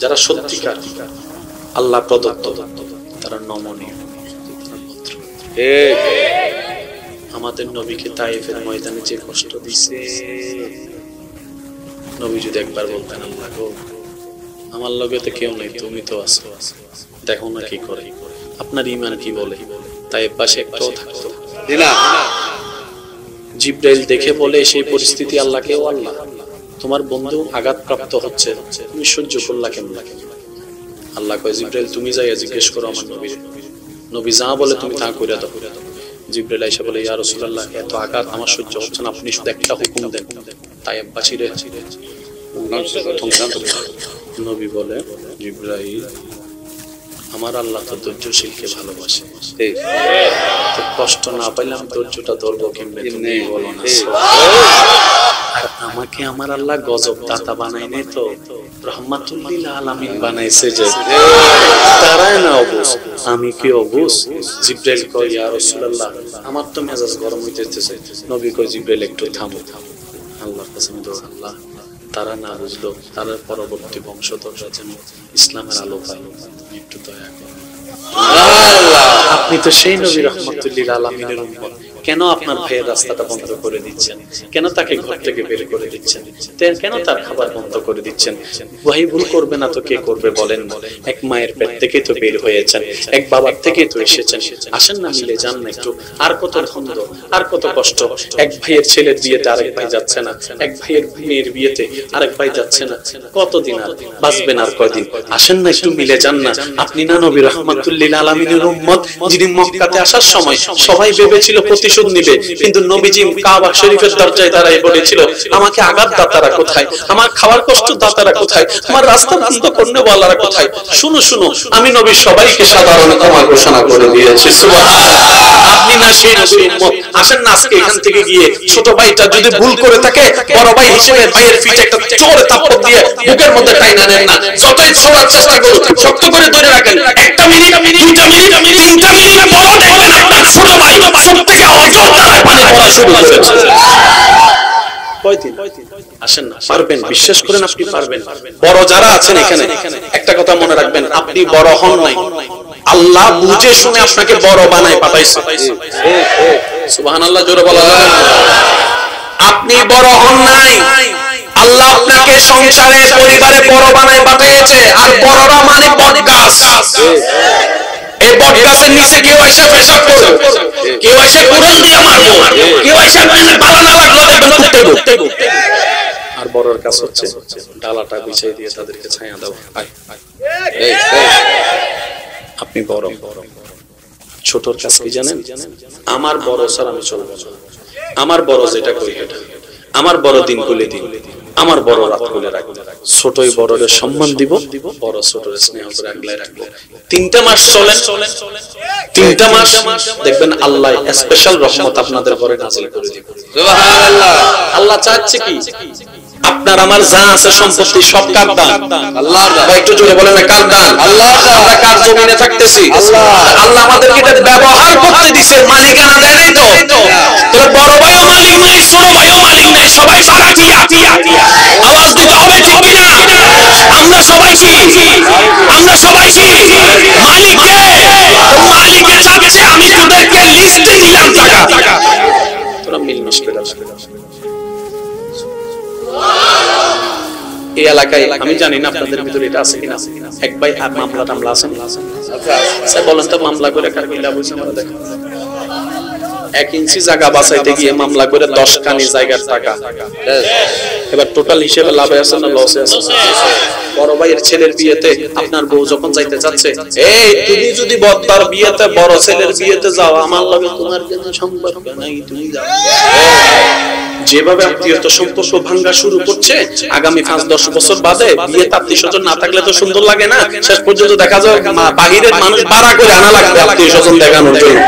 যারা সত্যিকার আল্লাহ প্রদত্ত তারা নমনীয়। আমাদের নবীকে তায়েফের ময়দানে যে কষ্ট দিছে, নবী যদি একবার বলতেন আল্লাহ গো আমার লগে তো কেউ নেই, তুমি তো আছো, দেখো না কি করে, আপনার ঈমান কি বলে, তায়েফ পাশে একটাও থাকতো না। জিবরাইল দেখে বলে সেই পরিস্থিতি আল্লাহকে, ও আল্লাহ তোমার বন্ধু আঘাতপ্রাপ্ত হচ্ছে, তুমি সহ্য করলা কেমন? আল্লাহ কয় জিবরাইল তুমি যাইয়া জিজ্ঞেস করো আমার নবীর, নবী যা বলে তুমি তা কইরা দাও। জিবরাইল আইসা বলে ইয়া রাসূলুল্লাহ এত আঘাত আমার সহ্য হচ্ছে না, আপনি শুধু একটা হুকুম দেন তায়েফবাসীরে। নবী বলে জিবরাইল আমার আল্লাহ তো ধৈর্যশীলকে ভালোবাসে, তো কষ্ট না পাইলাম ধৈর্যটা ধরবো কেমনে তুমি বলো না। আর আমাকে আমার আল্লাহ গজব দাতা বানাই নাই তো, রাহমাতুল লিল আলামিন বানাইছে, যে তারাই না অবুঝ, আমি কি অবুঝ? জিবরাইল কয় ইয়া রাসূলুল্লাহ আমার তো মেজাজ গরম হইতেছে। নবী কয় জিবরাইল একটু থামো, আল্লাহর কসম তো আল্লাহ তারা না বুঝলো, তারা পরবর্তী বংশধররা যেন ইসলামের আলো পায়, একটু দয়া করো। আপনি তো সেই নবী রাহমাতুল লিল আলামিনের উম্মত, কেন আপনার ভাইয়ের রাস্তাটা বন্ধ করে দিচ্ছেন? কেন তাকে ঘর থেকে বের করে দিচ্ছেন? কেন তার খাবার বন্ধ করে দিচ্ছেন? ভাই ভুল করবে না তো কে করবে বলেন? এক মায়ের পেট থেকে তো বের হয়েছেন, এক বাবার থেকে তো এসেছেন, আসেন না মিলে যান না একটু। আর কত দ্বন্দ্ব, আর কত কষ্ট, এক ভাইয়ের ছেলের বিয়েতে আরেক ভাই যাচ্ছে না, এক ভাইয়ের মেয়ের বিয়েতে আরেক ভাই যাচ্ছে না, কতদিন আর বাঁচবেন, আর কয়দিন? আসেন না একটু মিলে যান না। আপনি না নবী রাহমাতুল লিল আলামিনের উম্মত, যিনি মক্কাতে আসার সময় সবাই ভেবেছিল প্রতিশোধ নিবে, কিন্তু নবীজি কাবা শরীফের দরজায় দাঁড়ায় বলেছিল আমাকে আঘাত দাতারা কোথায়, আমার খাওয়ার কষ্ট দাতারা কোথায়, আমার রাস্তা বন্ধ করতে বলারা কোথায়? শুনো শুনো, আমি নবী সবাইকে সাধারণ ক্ষমা ঘোষণা করে দিয়েছি। সুবহানাল্লাহ। আপনি না সেই নবীর উম্মত, আসেন না আজকে এখান থেকে গিয়ে ছোট ভাইটা যদি ভুল করে থাকে বড় ভাই হিসেবে ভাইয়ের পিঠে একটা জোরে থাপ্পড় দিয়ে বুকের মধ্যে টাইনা নেন না, যতই ছোড়ার চেষ্টা করুন শক্ত করে ধরে রাখেন। একটা মিনিট, দুইটা মিনিট, তিনটা মিনিট বড় দেখবেন আপনার ছোট ভাই সবথেকে অজর দ্বারা পানি পড়া শুরু করেছে। আসেন না, পারবেন, বিশ্বাস করেন আপনি পারবেন। বড় যারা আছেন এখানে একটা কথা মনে রাখবেন, আপনি বড় হন নাই, আল্লাহ বুঝে শুনে আপনাকে বড় বানায় পাঠাইছে। সুবহানাল্লাহ জোরে বলা যাবে না? আপনি বড় হন নাই, আল্লাহ আপনাকে সংসারে পরিবারে বড় বানায় পাঠিয়েছে। আর বড়রা মানে বটগাছ, এই বটগাছের নিচে কেউ এসে পেশাব করবে, কেউ এসে কুড়াল দিয়ে মারবে, কেউ এসে বালা না লাগলো দেখবেন কুটতেইব। আর বড়র কাজ হচ্ছে ডালাটা বিছিয়ে দিয়ে তাদেরকে ছায়া দাও। আপনি বড়, ছোটর কাজ কি জানেন? আমার বড় স্যার আমি চলবো না, আমার বড় যেটা করি এটা, আমার বড় দিন গুলে দিন, আমার বড় রাত গুলে রাখবো, ছোটই বড়রে সম্মান দিব, বড় ছোটরে স্নেহ করে আগলায় রাখবো। 3টা মাস চলেন, 3টা মাস দেখবেন আল্লাহ স্পেশাল রহমত আপনাদের ঘরে নাযিল করে দিবেন। সুবহানাল্লাহ। আল্লাহ চাচ্ছে কি আপনার আমার যা আছে সম্পত্তি সব কার দান? আল্লাহর দান। একটু জোরে বলেন না কার দান? আল্লাহর দান। আমরা কার জমিনে থাকতেছি? আল্লাহ। আল্লাহ আমাদেরকে এটা ব্যবহার করতে দিবেন, মালিকানা দেয় নাই তো। তোর বড় ভাইও মালিক নাই, ছোট ভাইও মালিক নাই, সবাই ভাড়াটিয়া। আওয়াজ দিতে হবে ঠিক কি না? আমরা সবাই কি? আমরা সবাই কি? মালিক কে? মালিকের চাচ্ছে আমি তোদেরকে লিস্টে দিলাম টাকা, তোরা মিল মিশ করে এই এলাকায়। আমি জানি না আপনাদের ভিতরে এটা আছে কিনা। এক ভাই মামলা টামলা আছে, আচ্ছা বলেন তো মামলা করে কার কি লাভ হইছে? আমরা দেখেন 1 ইঞ্চি জায়গা বাঁচাইতে গিয়ে মামলা করে 10 কানি জায়গার টাকা, এবার টোটাল হিসেবে লাভে আছে না লসে আছে? বড় ভাইয়ের ছেলের বিয়েতে আপনার বউ যখন যাইতে যাচ্ছে, এই তুমি যদি বড়দার বিয়েতে বড় ছেলের বিয়েতে যাও আমার লগে তোমার কোনো সম্পর্ক নাই, তুমি যাও। যেভাবে আত্মীয়তা সম্পর্ক ভাঙা শুরু করছে, আগামী 5-10 বছর বাদে বিয়ে আত্মীয় স্বজন না থাকলে তো সুন্দর লাগে না। শেষ পর্যন্ত দেখা যায় বাহিরের মানুষ ভাড়া করে আনা লাগবে আত্মীয় স্বজন দেখানোর জন্য।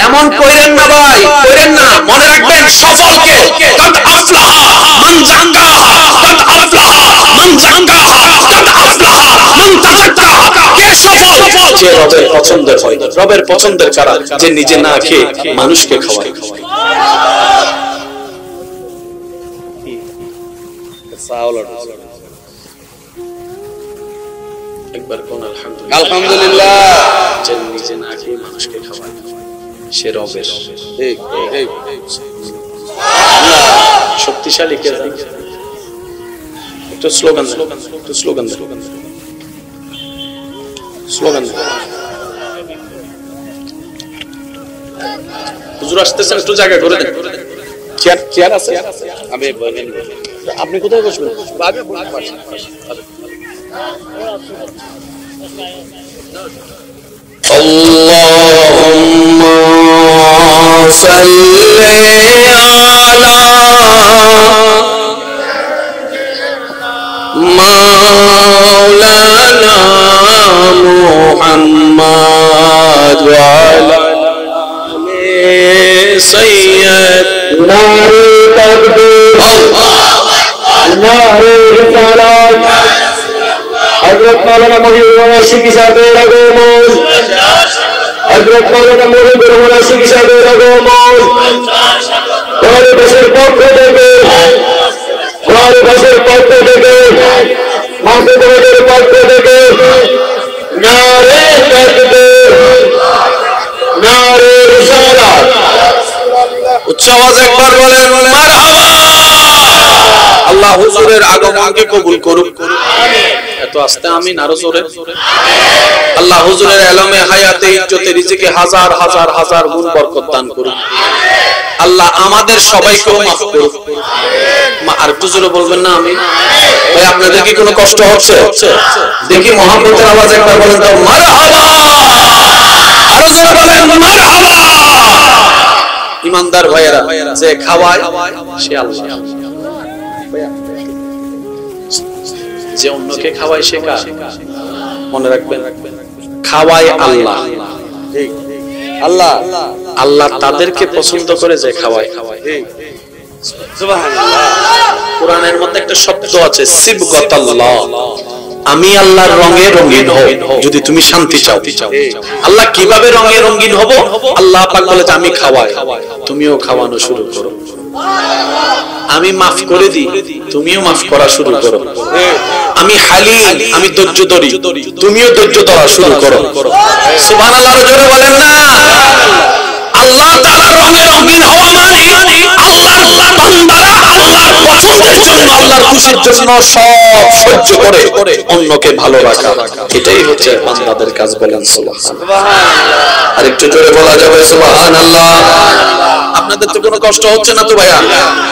এমন কইরেন না ভাই, কইরেন না। মনে রাখবেন সফলকে কদ আফলাহা মান জাক্কাহা, কদ আফলাহা মান জাক্কাহা, কদ আফলাহা মান তাযাক্কাহা। কে সফল? যে রবের পছন্দের হয়। রবের পছন্দের কারা? যে নিজে না খেয়ে মানুষকে খাওয়ায়। একবার কোন আলহামদুলিল্লাহ। আলহামদুলিল্লাহ। যে নিজে না খেয়ে মানুষকে খাওয়ায়, সে রবের। ঠিক ঠিক। শক্তিশালী কে জানে? একটু স্লোগান, একটু স্লোগান, স্লোগান। হুজুর আসতেছেন, একটু জায়গা করে দেন। চেয়ার চেয়ার আছে? আমি আপনি কোথায় বসবেন? আল্লাহুম্মা সাল্লি আলা মাওলানা মুহাম্মদ ওয়া আলা সাইয়্যিদিনা তাকবীর নারে রিসালাত হযরত মাওলানা মুহিউদ্দিন আশিকি সাহেবের আগমন, হযরত মাওলানা মুহিউদ্দিন আশিকি সাহেবের আগমন, পরিবেশের পক্ষ থেকে, পরিবেশের পক্ষ থেকে, মাসুদের পক্ষ থেকে নারে তাকবীর নারে রিসালাত। উচ্চ আওয়াজে একবার বলেন মারহাবা। আল্লাহ হুজুরের আগমনকে কবুল করুক। এত আস্তে আমিন, আরো জোরে। আল্লাহ হুজুরের এলমে হায়াতে ইজ্জতে রিজিকে হাজার হাজার হাজার গুণ বরকত দান করুন। আল্লাহ আমাদের সবাইকেও মাফ করুন। আর একটু জোরে বলবেন না আমিন? ভাই আপনাদের কি কোনো কষ্ট হচ্ছে? দেখি মহব্বতের আওয়াজ একবার বলেন তো মারহাবা। আরো জোরে বলেন মারহাবা। ইমানদার ভাইয়েরা, যে খাওয়ায় সে আল্লাহ, যে অন্যকে খাওয়ায় সে কার? মনে রাখবেন, খাওয়ায় আল্লাহ। আল্লাহ আল্লাহ তাদেরকে পছন্দ করে যে খাওয়ায়। সুবহানাল্লাহ। কোরআনের মধ্যে একটা শব্দ আছে সিবগাতাল্লাহ, আমি আল্লাহর রঙে রঙিন হও যদি তুমি শান্তি চাও। আল্লাহ কিভাবে রঙে রঙিন হব? আল্লাহ পাক বলে আমি খাওয়াই, তুমিও খাওয়ানো শুরু করো। আমি মাফ করে দিই, তুমিও মাফ করা শুরু করো। আমি হালিম, আমি ধৈর্য ধরি, তুমিও ধৈর্য ধরা শুরু করো। সুবহানাল্লাহ জোরে বলেন না। আল্লাহ তাআলার রঙে রঙিন হওয়া মানে আল্লাহর বান্দারা আল্লাহর পছন্দের জন্য, আল্লাহর খুশির জন্য সব সহ্য করে অন্যকে ভালো রাখা। এটাই হচ্ছে বান্দাদের কাজ। বলেন সুবহানাল্লাহ। আর একটু জোরে বলা যাবে সুবহানাল্লাহ। আপনাদের তো কোনো কষ্ট হচ্ছে না তো ভাইয়া?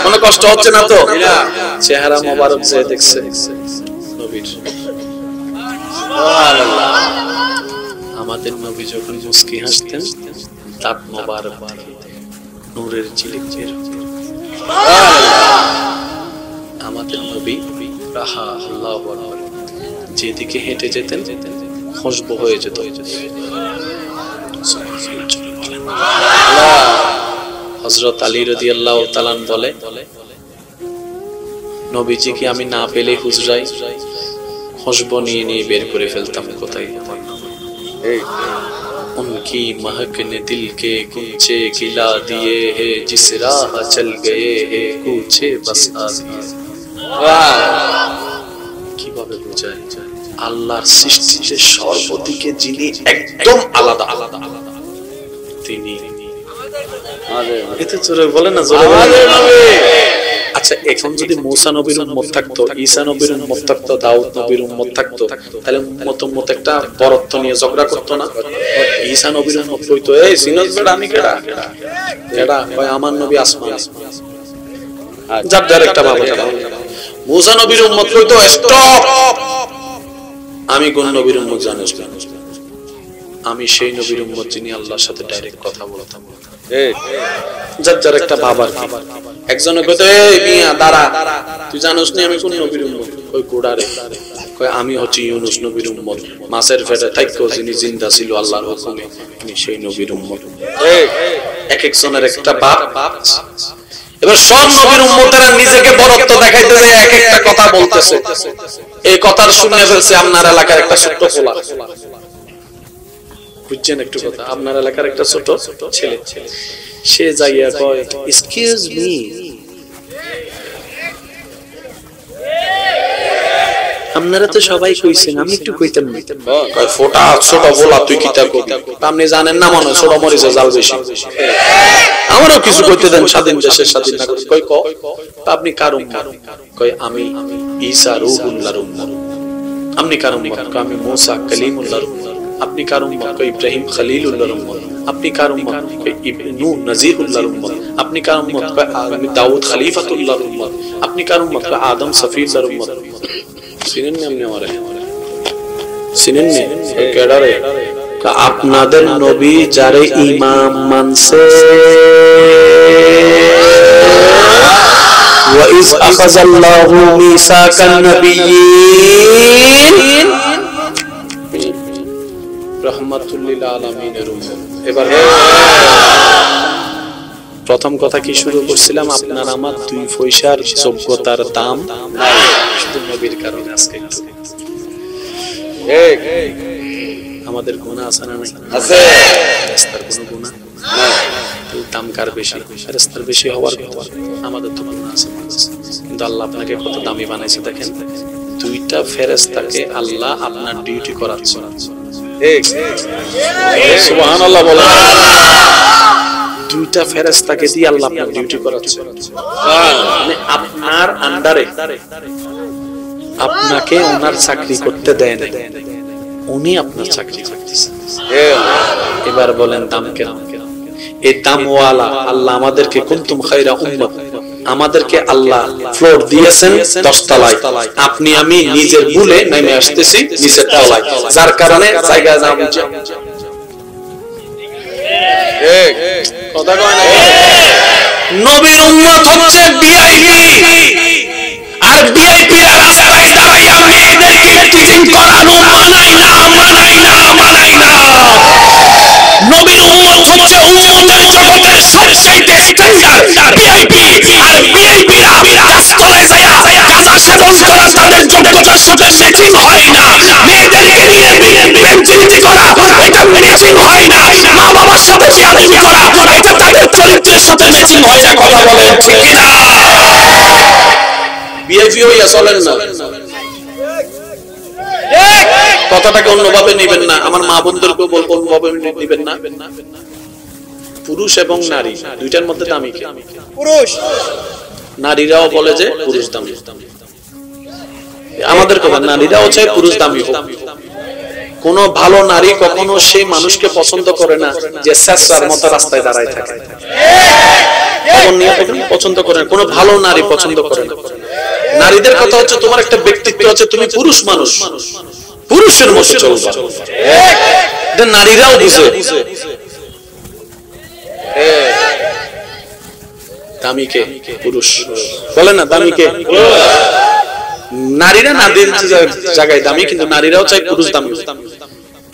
কোনো কষ্ট হচ্ছে না তো? চেহারা মোবারক যে দেখছে নবীর, সুবহানাল্লাহ। আমাদের নবী যখন মুস্কি হাসতেন, দাঁত মোবারক নূরের ঝিলিক বের হতো। আমাদের নবী রাহা আল্লাহু আকবার, যেদিকে হেঁটে যেতেন খুশবু হয়ে যেত। হযরত আলী রাদিয়াল্লাহু তাআলা বলে, নবীজিকে আমি না পেলে হুজরাই খুশবু নিয়ে নিয়ে বের করে ফেলতাম কোথায়। उनकी महक ने दिल के कुंचे खिला दिए है, जिस राह चल गए है कूचे बसा दिए। কিভাবে বোঝায়? আল্লাহর সৃষ্টিতে সর্বদিকে যিনি একদম আলাদা তিনি। এতে জোরে বলেন না, জোরে বলেন। আচ্ছা, এখন যদি মুসা নবীর উম্মত থাকতো, ঈসা নবীর উম্মত থাকতো, দাউদ নবীর উম্মত থাকতো, তাহলে উম্মত একটা বরত্ব নিয়ে ঝগড়া করতো না? ঈসা নবীর উম্মত কইতো, এই সিনজ বেড়া আমি কেডা কেডা কয় আমার নবী আসমান, যার যার একটা বাবা। মুসা নবীর উম্মত কইতো স্টপ, আমি কোন নবীর উম্মত জানিস না? আমি সেই নবীর উম্মত যিনি আল্লাহর সাথে ডাইরেক্ট কথা বলতাম। যার যার একটা বাবার। একজনে কইতো, এই মিয়া দাঁড়া, তুই জানোস না আমি কোন নবীর উম্মত? কই কোড়ারে, কয় আমি হচ্ছি ইউনূস নবীর উম্মত, মাছের পেটে থাইকো যিনি জিন্দা ছিল আল্লাহর হুকুমে, আমি সেই নবীর উম্মত। এক একজনের একটা বাপ। এবার সব নবীর উম্মতেরা নিজেকে বরত্ব দেখাইতেছে, এক একটা কথা বলতেছে। এই কথার শুনে ফেলছে আপনার এলাকার একটা ছোট্ট পোলা। বুঝছেন একটু কথা? আপনার এলাকার একটা ছোট ছেলে, সে যাইয়া কয়, এক্সকিউজ মি, আপনারা তো সবাই কইছেন, আমি একটু কইতাম না। কয় ফোটা ছোট বলা তুই কি তা কবি, আপনি জানেন না মনে ছোট মরিচে জাল বেশি। আমারও কিছু কইতে দেন, স্বাধীন দেশের স্বাধীন নাগরিক। কয় ক আপনি কার উম্মত? কয় আমি ঈসা রূহুল্লাহর উম্মত। আপনি কার উম্মত? কয় আমি মুসা কালিমুল্লাহর উম্মত। আপনি কার উম্মত? কয় ইব্রাহিম খলিলুল্লাহর উম্মত। আপনি কার উম্মত? কয় নূহ নজিরুল্লাহর উম্মত। আপনি কার উম্মত? কয় আমি দাউদ খলিফাতুল্লাহর উম্মত। আপনি কার উম্মত? কয় আদম সফিউল্লাহর উম্মত। চিনেন না আপনি আমারে? চিনেন না? কেডারে? আপনাদের নবী যারে ইমাম মানছে, وَإِذْ أَخَذَ اللَّهُ مِيثَاقَ النَّبِيِّينَ রাহমাতুল লিল আলামিনের উপর। এবার প্রথম কথা কি শুরু করছিলাম, আপনার আমার 2 পয়সার যোগ্যতার দাম শুধু নবীর কারণে। আজকে আমাদের গুনাহ আছে না নাই? আছে। রাস্তার কোনো গুনাহ নাই, দাম কার বেশি? রাস্তার বেশি হওয়ার কথা। আমাদের তো গুনাহ আছে, কিন্তু আল্লাহ আপনাকে কত দামি বানাইছে দেখেন। 2টা ফেরেশতাকে আল্লাহ আপনার ডিউটি করাচ্ছে। ঠিক সুবহানাল্লাহ বলেন। 2টা ফেরেশতাকে দিয়ে আল্লাহ আপনার ডিউটি করাচ্ছে। মানে আপনার আন্ডারে, আপনাকে ওনার চাকরি করতে দেয় না, উনি আপনার চাকরি করতেছেন। এবার বলেন দাম কেন? এই দামওয়ালা আল্লাহ আমাদেরকে কুনতুম খায়রা উম্মাত, আমাদেরকে আল্লাহ ফ্লোর দিয়েছেন 10 তলায়। আপনি আমি নিজের ভুলে নেমে আসতেছি নিচের তলায়, যার কারণে জায়গা না বুঝে। ঠিক কথা কয় না? নবীর উম্মত হচ্ছে ভিআইপি, আর ভিআইপিরা রাস্তায় দাঁড়াইয়া মেয়েদেরকে টিচিং করানো মানাই না, মানাই না, মানাই না। নবীর উম্মত হচ্ছে উম্মতের জগতের সবচেয়ে স্ট্যান্ডার্ড ভিআইপি, আর ভিআইপিরা রাস্তায় যায়া গাঁজা সেবন করা তাদের যোগ্যতার সাথে ম্যাচিং হয় না। মেয়েদেরকে নিয়ে বেঞ্চিতি করা এটা ম্যাচিং হয় না। মা বাবার সাথে বেয়াদবি করা এটা তাদের চরিত্রের সাথে ম্যাচিং হয় না। কথা বলেন ঠিক কি না? ভিআইপি হইয়া চলেন না। কথাটাকে অন্যভাবে নেবেন না, আমার মা বোনদেরকেও বলবো অন্যভাবে নেবেন না। পুরুষ এবং নারী 2টার মধ্যে দামি কে? পুরুষ। নারীরাও বলে যে পুরুষ দামি। আমাদের কথা, নারীরাও চায় পুরুষ দামি হোক। কোন ভালো নারী কখনো সেই মানুষকে পছন্দ করে না যে স্যাসরার মতো রাস্তায় দাঁড়ায় থাকে। পছন্দ করে না, কোন ভালো নারী পছন্দ করে না। নারীদের কথা হচ্ছে তোমার একটা ব্যক্তিত্ব আছে, তুমি পুরুষ মানুষ, পুরুষের মতো চলবা। নারীরাও বুঝে দামি কে? পুরুষ। বলে না দামি কে? নারীরা নারীর জায়গায় দামি, কিন্তু নারীরাও চায় পুরুষ দামি।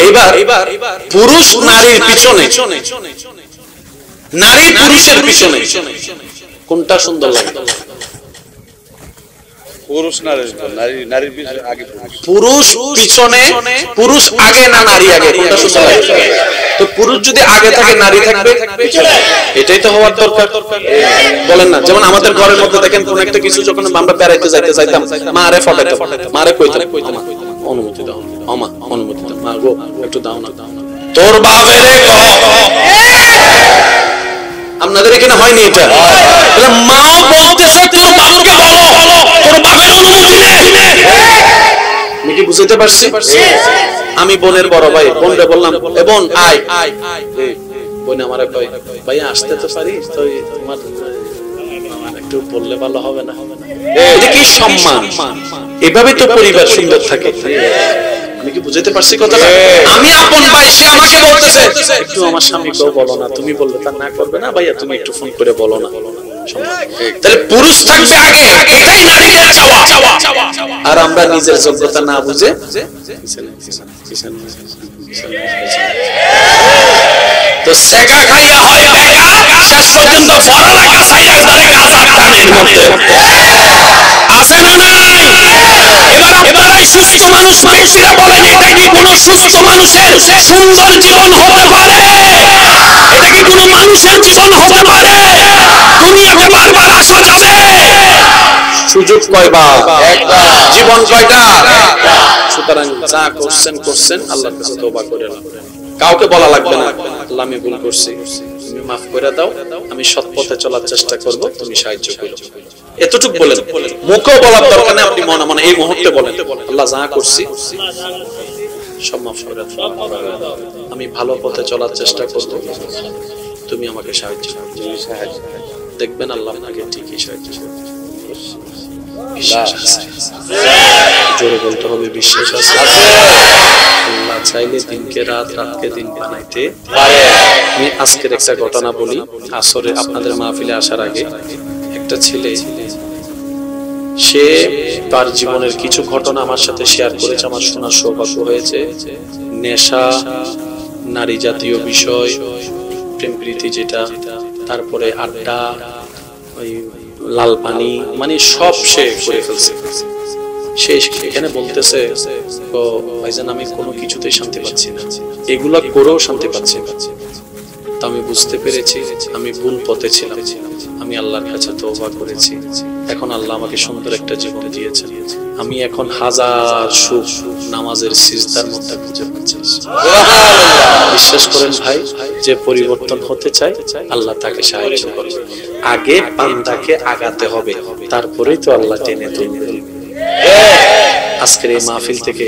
এইবার পুরুষ নারীর পিছনে, নারী পুরুষের পিছনে কোনটা সুন্দর লাগে? পুরুষ নারীর নারীর পিছনে আগে পুরুষ পিছনে, পুরুষ আগে না নারী আগে? কোনটা সুন্দর লাগে? তো পুরুষ যদি আগে থাকে নারী থাকবে পিছনে, এটাই তো হওয়ার দরকার। বলেন না? যেমন আমাদের ঘরের মধ্যে দেখেন কোন একটা কিছু যখন আমরা বেড়াইতে যাইতে চাইতাম, মা আরে ফটাইতে, মা আরে কইতাম অনুমতি দাও, আমা অনুমতি দাও, মা গো একটু দাও না, তোর বাপেরে কও। আপনাদের এখানে হয়নি এটা? তাহলে মাও বলতেছে তোর বাপকে বলো, তোর বাপের অনুমতি নে। আমি কি বুঝাইতে পারছি? আমি বোনের বড় ভাই, বোনরে বললাম এ বোন আয়, বোন আমারে কয় ভাই আসতে তো পারি, তো তোমার একটু বললে ভালো হবে না? এটা কি সম্মান? এভাবে তো পরিবার সুন্দর থাকে। আমি কি বুঝাইতে পারছি কথাটা? আমি আপন ভাই, সে আমাকে বলতেছে একটু আমার স্বামীকেও বলো না, তুমি বললে তা না করবে না, ভাইয়া তুমি একটু ফোন করে বলো না। তাহলে পুরুষ থাকবে আগে, এটাই নারীদের চাওয়া। আর আমরা নিজের যোগ্যতা না বুঝে তো সেকা খাইয়া হয় বেকা, শেষ পর্যন্ত পড়ালেখা সাইডের ধরে গাজার টানের মধ্যে আছে না নাই? এবার আপনারাই সুস্থ মানুষ, মানুষেরা বলেন এটা কি কোনো সুস্থ মানুষের সুন্দর জীবন হতে পারে? এটা কি কোনো মানুষের জীবন হতে পারে? দুনিয়াতে বারবার আসা যাবে? সুযোগ কয়বার? একবার। জীবন কয়টা? একটা। সুতরাং যা করছেন আল্লাহর কাছে তওবা করেন, কাউকে বলা লাগবে না আল্লাহ আমি ভুল করছি, তুমি মাফ করে দাও, আমি সৎ পথে চলার চেষ্টা করব, তুমি সাহায্য করো, এতটুকু বলেন। মুখেও বলার দরকার নেই, আপনি মনে মনে এই মুহূর্তে বলেন আল্লাহ যা করছি সব মাফ করে দাও, আমি ভালো পথে চলার চেষ্টা করব, তুমি আমাকে সাহায্য করো। দেখবেন আল্লাহ আপনাকে ঠিকই সাহায্য করবে। বিশ্বাস আছে, জোরে বলতে হবে বিশ্বাস আছে। আল্লাহ চাইলে দিনকে রাত, রাতকে দিন বানাইতে পারে। আমি আজকের একটা ঘটনা বলি। আসরে আপনাদের মাহফিলে আসার আগে একটা ছেলে, সে তার জীবনের কিছু ঘটনা আমার সাথে শেয়ার করেছে, আমার শোনার সৌভাগ্য হয়েছে। নেশা, নারী জাতীয় বিষয়, প্রেম প্রীতি যেটা, তারপরে আড্ডা, ওই লাল পানি, মানে সব সে করে ফেলছে। সে এখানে বলতেছে তো ভাইজান আমি কোনো কিছুতেই শান্তি পাচ্ছি না, এগুলা করেও শান্তি পাচ্ছি না। তা আমি বুঝতে পেরেছি আমি ভুল পথে ছিলাম, আমি আল্লাহর কাছে তওবা করেছি, এখন আল্লাহ আমাকে সুন্দর একটা জীবন দিয়েছেন, আমি এখন হাজার সুখ নামাজের সিজদার মধ্যে খুঁজে পাচ্ছি। বিশ্বাস করেন ভাই, যে পরিবর্তন হতে চায় আল্লাহ তাকে সাহায্য করবে। আগে বান্দাকে আগাতে হবে, তারপরেই তো আল্লাহ টেনে তুলবে। আজকের এই মাহফিল থেকে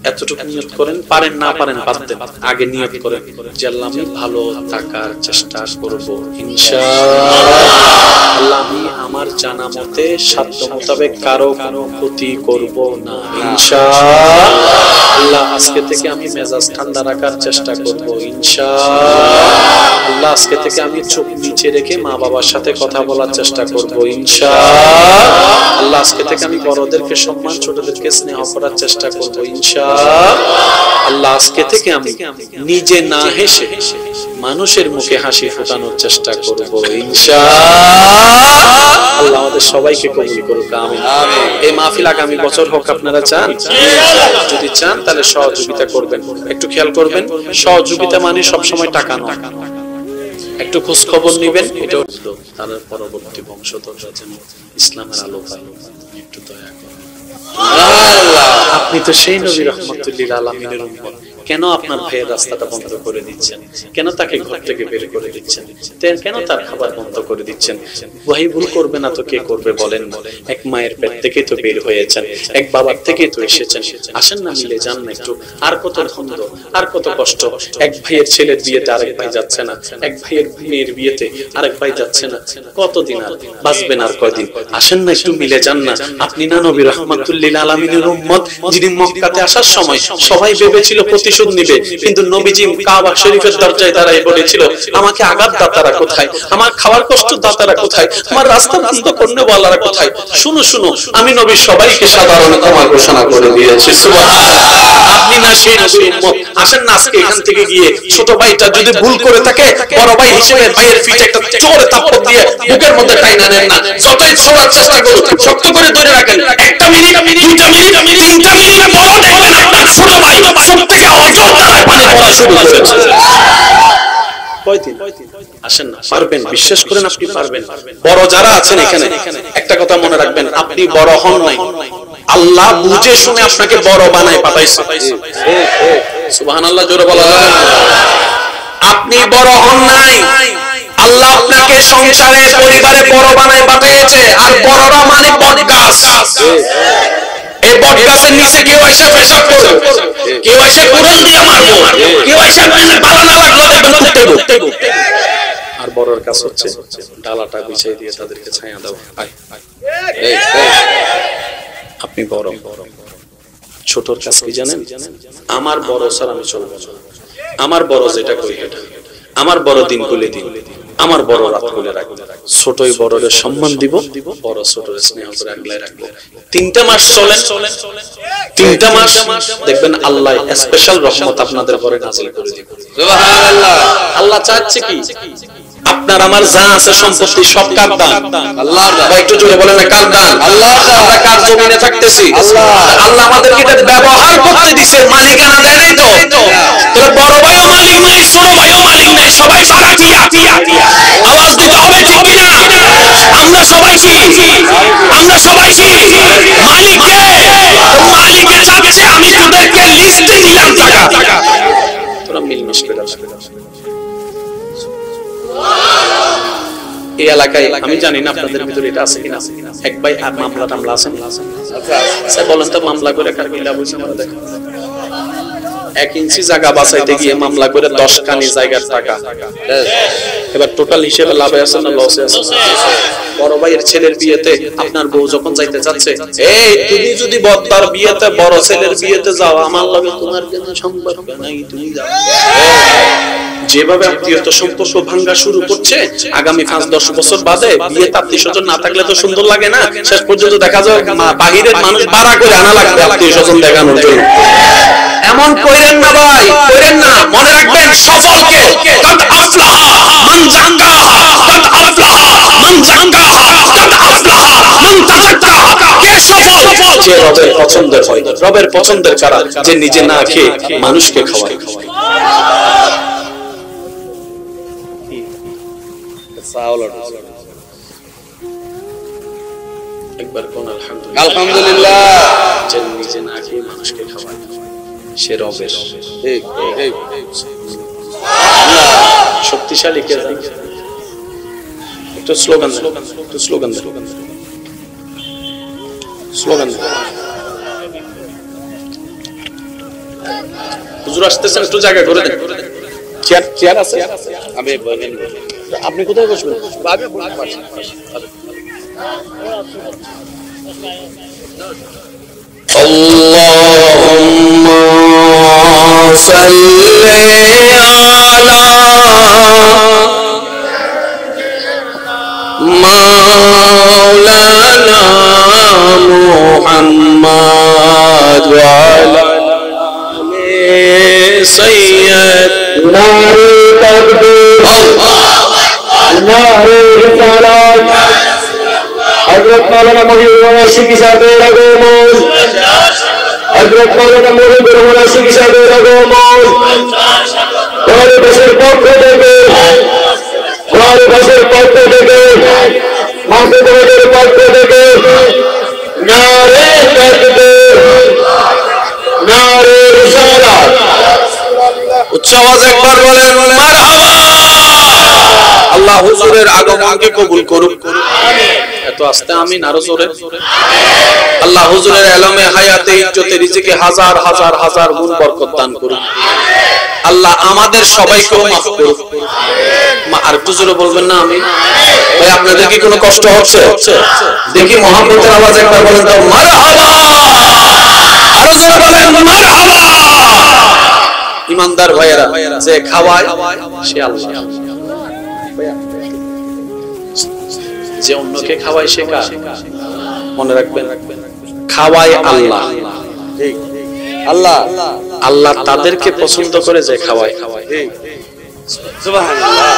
এতটুকু নিয়ত করেন, পারেন না পারেন বাদ দেন, আগে নিয়ত করেন যে আল্লাহ আমি ভালো থাকার চেষ্টা করব ইনশাআল্লাহ, আমি আমার জানা মতে সাধ্য মোতাবেক কারো কোনো ক্ষতি করব না ইনশাআল্লাহ। আজকে থেকে আমি মেজাজ ঠান্ডা রাখার চেষ্টা করব ইনশাআল্লাহ। আজকে থেকে আমি চোখ নিচে রেখে মা বাবার সাথে কথা বলার চেষ্টা করব ইনশাআল্লাহ। আজকে থেকে আমি বড়দেরকে সম্মান, ছোটদেরকে স্নেহ করার চেষ্টা করব ইনশাআল্লাহ। আজকে থেকে আমি নিজে না হেসে মানুষের মুখে হাসি ফোটানোর চেষ্টা করব ইনশাআল্লাহ। আল্লাহ আমাদের সবাইকে কবুল করুক, আমিন। এই মাহফিল আগামী বছর হোক, আপনারা চান? যদি চান তাহলে সহযোগিতা করবেন। একটু খেয়াল করবেন, সহযোগিতা মানে সবসময় টাকা নয়, একটু খোঁজ খবর নিবেন, এটা তার পরবর্তী বংশধররা যেন ইসলামের আলো পায়, একটু দয়া করুন। আপনি তো সেই নবী রাহমাতুল্লিল আলামিনের উম্মত, কেন আপনার ভাইয়ের রাস্তাটা বন্ধ করে দিচ্ছেন? কেন তাকে ঘর থেকে বের করে দিচ্ছেন? কেন তার খাবার বন্ধ করে দিচ্ছেন? ভাই ভুল করবে না তো কে করবে বলেন? এক মায়ের পেট থেকে তো বের হয়েছেন, এক বাবার থেকে তো এসেছেন, আসেন না মিলে যান না একটু। আর কত দ্বন্দ্ব, আর কত কষ্ট, এক ভাইয়ের ছেলের বিয়েতে আরেক ভাই যাচ্ছে না, এক ভাইয়ের মেয়ের বিয়েতে আরেক ভাই যাচ্ছে না, কতদিন আর বাঁচবেন, আর কয়দিন? আসেন না একটু মিলে যান না। আপনি না নবী রাহমাতুল্লিল আলামিনের উম্মত, যিনি মক্কাতে আসার সময় সবাই ভেবেছিল প্রতিশোধ নিবে, কিন্তু নবীজি কাবা শরীফের দরজায় দাঁড়ায় বলেছিল আমাকে আঘাত দাতারা কোথায়, আমার খাওয়ার কষ্ট দাতারা কোথায়, আমার রাস্তা বন্ধ করতে বলারা কোথায়? শুনো শুনো, আমি নবী সবাইকে সাধারণ ক্ষমা ঘোষণা করে দিয়েছি। সুবহানাল্লাহ। আপনি না সেই নবীর উম্মত, আসেন না আজকে এখান থেকে গিয়ে ছোট ভাইটা যদি ভুল করে থাকে, বড় ভাই হিসেবে ভাইয়ের পিঠে একটা জোরে থাপ্পড় দিয়ে বুকের মধ্যে টাইনা নেন না, যতই ছোড়ার চেষ্টা করুন শক্ত করে ধরে রাখেন। একটা মিনিট, দুইটা মিনিট, তিনটা মিনিট পর দেখবেন আপনার ছোট ভাই চোখ থেকে অজর দ্বারা পানি পড়া শুরু করেছে। আসেন না, পারবেন, বিশ্বাস করেন আপনি পারবেন। বড় যারা আছেন এখানে একটা কথা মনে রাখবেন, আপনি বড় হন নাই, আল্লাহ বুঝে শুনে আপনাকে বড় বানায় পাঠাইছে। সুবহানাল্লাহ, জোরে বলা যাবে না? আপনি বড় হন নাই, আল্লাহ আপনাকে সংসারে পরিবারে বড় বানায় পাঠিয়েছে। আর বড়রা মানে বটগাছ, এই বটগাছের নিচে কেউ এসে পেশাব করবে, কেউ এসে কুড়াল দিয়ে মারবো, কেউ এসে বালা না লাগলো দেখবেন কুটতে গো। আর বড়র কাজ হচ্ছে ডালাটা বিছাই দিয়ে তাদেরকে ছায়া দাও। আপনি বড়, ছোটর কাজ কি জানেন? আমার বড় স্যার আমি চলবো, আমার বড় যেটা করি এটা, আমার বড় দিন গুলে দিন, আমার বড় রাত গুলে রাখবো, ছোটই বড়রে সম্মান দিব, বড় ছোটরে স্নেহ করে আগলায় রাখবো। 3টা মাস চলেন, 3টা মাস দেখবেন আল্লাহ স্পেশাল রহমত আপনাদের ঘরে নাযিল করে দিবেন। সুবহানাল্লাহ। আল্লাহ চাচ্ছে কি আপনার আমার যা আছে সম্পত্তি সব কার দান? আল্লাহর দান। একটু জোরে বলেন না, কার দান? আল্লাহর দান। আমরা কার জমিনে থাকতেছি? আল্লাহ। আল্লাহ আমাদেরকে এটা ব্যবহার করতে দিবেন, মালিকানা দেয় নাই তো। তোর বড় ভাইও মালিক নাই, ছোট ভাইও মালিক নাই, সবাই ভাড়াটিয়া। আওয়াজ দিতে হবে ঠিক কিনা? আমরা সবাই কি? আমরা সবাই কি মালিককে? মালিকে চাচ্ছে আমি তোদেরকে লিস্টে দিলাম টাকা, তোরা মিলমিশ করে এই এলাকায় আমি জানি না আপনাদের ভিতরে এটা আছে কিনা, এক ভাই মামলা টামলা আছে, স্যার বলেন তো মামলা করে কার কি লাভ হয়েছে? আমরা দেখেন 1 ইঞ্চি জায়গা বাঁচাইতে গিয়ে মামলা করে 10 কানি জায়গার টাকা, এবার টোটাল হিসেবে লাভে আছে না লসে আছে? বড় ভাইয়ের ছেলের বিয়েতে আপনার বউ যখন যাইতে যাচ্ছে, এই তুমি যদি বড়দার বিয়েতে বড় ছেলের বিয়েতে যাও, আমার লগে তোমার কোনো সম্পর্ক নাই, তুমি যাও। যেভাবে আত্মীয়তা সম্পর্ক ভাঙা শুরু করছে, আগামী 5-10 বছর বাদে বিয়ে আত্মীয় স্বজন না থাকলে তো সুন্দর লাগে না, শেষ পর্যন্ত দেখা যায় বাহিরের মানুষ ভাড়া করে আনা লাগবে আত্মীয় স্বজন দেখানোর জন্য। এমন কইরেন না ভাই, কইরেন না। মনে রাখবেন সফলকে কদ আফলাহা মান জাক্কাহা, কদ আফলাহা মান জাক্কাহা, কদ আফলাহা মান তাযাক্কাহা। কে সফল? যে রবের পছন্দের হয়। রবের পছন্দের কারা? যে নিজে না খেয়ে মানুষকে খাওয়ায়। একবার কোন আলহামদুলিল্লাহ। আলহামদুলিল্লাহ। যে নিজে না খেয়ে মানুষকে খাওয়ায়, সে রবের। ঠিক ঠিক। শক্তিশালী কে? একটু স্লোগান, একটু স্লোগান, স্লোগান। হুজুর আসতেছেন, একটু জায়গা করে দেন। চেয়ার আছে? আমি আপনি কোথায় বসবেন? اللهم صل على مولانا محمد وعلى سيدنا تقدير نار الصلاة حضرت مولانا محمد شفيع صاحب رغمول حضرت مولانا محمد شفيع صاحب رغمول পরে বছর পক্ষ থেকে মাসুদের পক্ষ থেকে নারে তাকবীর নারে রিসালাত। উচ্চ আওয়াজে একবার বলেন মারহাবা। আল্লাহ হুজুরের আগমনকে কবুল করুক। এত আস্তে আমিন, আরো জোরে। আল্লাহ হুজুরের এলমে হায়াতে ইজ্জতে রিজিকে হাজার হাজার হাজার গুণ বরকত দান করুন। আল্লাহ আমাদের সবাইকেও মাফ করুন। আর একটু জোরে বলবেন না আমিন? ভাই আপনাদের কি কোনো কষ্ট হচ্ছে? দেখি মুহাম্মদের আওয়াজ একবার বলেন তো মারহাবা। আরো জোরে বলেন মারহাবা। ইমানদার ভাইয়েরা, যে খাওয়ায় সে আল্লাহ, যে অন্যকে খাওয়ায় সে কার? মনে রাখবেন, খাওয়ায় আল্লাহ। আল্লাহ আল্লাহ তাদেরকে পছন্দ করে যে খাওয়ায়। সুবহানাল্লাহ।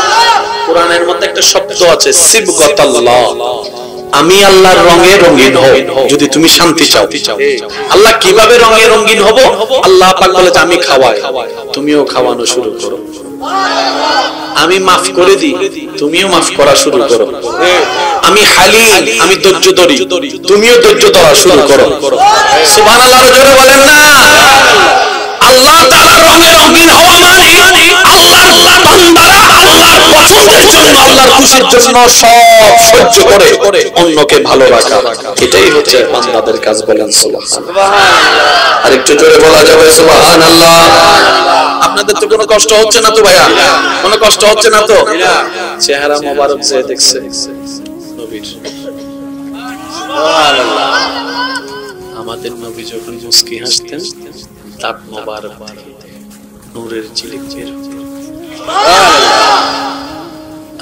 কোরআনের মধ্যে একটা শব্দ আছে সিবগাতাল্লাহ, আমি আল্লাহর রঙে রঙিন হও যদি তুমি শান্তি চাও। আল্লাহ কিভাবে রঙে রঙিন হব? আল্লাহ পাক বলেছে আমি খাওয়াই, তুমিও খাওয়ানো শুরু করো। আমি মাফ করে দিই, তুমিও মাফ করা শুরু করো। আমি হালিম, আমি ধৈর্য ধরি, তুমিও ধৈর্য ধরা শুরু করো। সুবহানাল্লাহ। জোরে বলেন না। আল্লাহ তাআলার রঙে রঙিন হওয়া মানে আল্লাহর বান্দারা আল্লাহর পছন্দের জন্য, আল্লাহর খুশির জন্য সব সহ্য করে অন্যকে ভালো রাখা, এটাই হচ্ছে বান্দাদের কাজ। বলেন সুবহানাল্লাহ। আর একটু জোরে বলা যাবে সুবহানাল্লাহ। আপনাদের তো কোনো কষ্ট হচ্ছে না তো ভাইয়া? কোনো কষ্ট হচ্ছে না তো? চেহারা মোবারক যে দেখছে নবীর, সুবহানাল্লাহ। আমাদের নবী যখন মুস্কি হাসতেন, দাঁত মোবারক থেকে নূরের ঝিলিক বের হতো।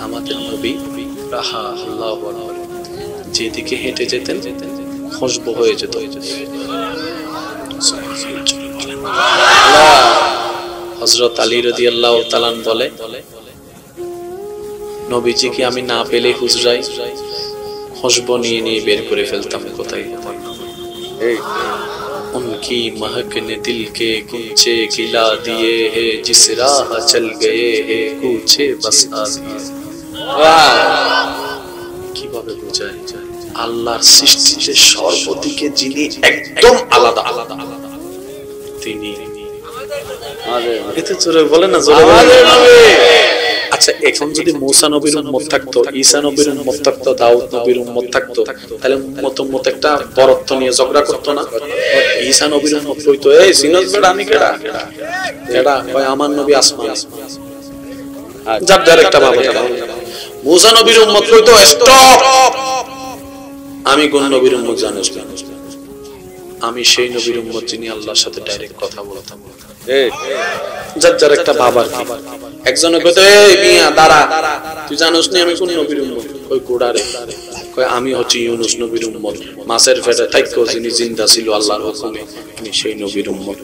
আমাদের নবী রাহা আল্লাহু আকবার, যেদিকে হেঁটে যেতেন খুশবু হয়ে যেত। হযরত আলী রাদিয়াল্লাহু তাআলা বলে, নবীজিকে আমি না পেলে হুজরায় খুশবু নিয়ে নিয়ে বের করে ফেলতাম কোথায়। उनकी महक ने दिल के कुंचे खिला दिए है, जिस राह चल गए है कुछे बसा दिए। কিভাবে বোঝায়? আল্লাহর সৃষ্টিতে সর্বদিকে যিনি একদম আলাদা তিনি এতে জোরে বলেন না, জোরে বলেন। আচ্ছা, এখন যদি মুসা নবীর উম্মত থাকতো, ঈসা নবীর উম্মত থাকতো, দাউদ নবীর উম্মত থাকতো, তাহলে উম্মত একটা বরত্ব নিয়ে ঝগড়া করতো না? ঈসা নবীর উম্মত কইতো, এই সিনজ বেড়া আমি কেডা কেডা কয় আমার নবী আসমান, যার যার একটা বাবা। মুসা নবীর উম্মত কইতো স্টপ, আমি কোন নবীর উম্মত জানোস না? আমি সেই নবীর উম্মত যিনি আল্লাহর সাথে ডাইরেক্ট কথা বলতাম। যার যার একটা বাবা। একজনে কইতো, এই মিয়া দাঁড়া, তুই জানোস না আমি কোন নবীর উম্মত? কই কোডারে? কয় আমি হচ্ছি ইউনুস নবীর উম্মত, মাছের পেটে থাইকো যিনি জিন্দা ছিল আল্লাহর হুকুমে, আমি সেই নবীর উম্মত।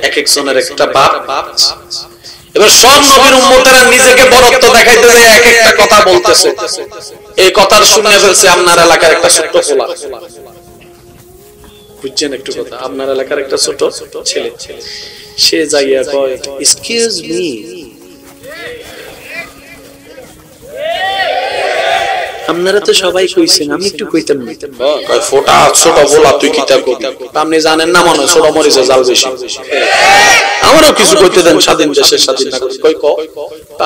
এক একজনের একটা বাপ। এবার সব নবীর উম্মতেরা নিজেকে বরত্ব দেখাইতে যে এক একটা কথা বলতেছে। এই কথার শুনে ফেলছে আপনার এলাকার একটা ছোট্ট পোলা, বুঝছেন একটু কথা, আপনার এলাকার একটা ছোট ছেলে, সে যাইয়া কয় এক্সকিউজ মি, আপনারা তো সবাই কইছেন, আমি একটু কইতাম না। কয় ফোটা ছোট বলা তুই কি তা কবি? আপনি জানেন না মনে ছোট মরিচে জাল বেশি, আমারও কিছু কইতে দেন, স্বাধীন দেশের স্বাধীন নাগরিক। কয় ক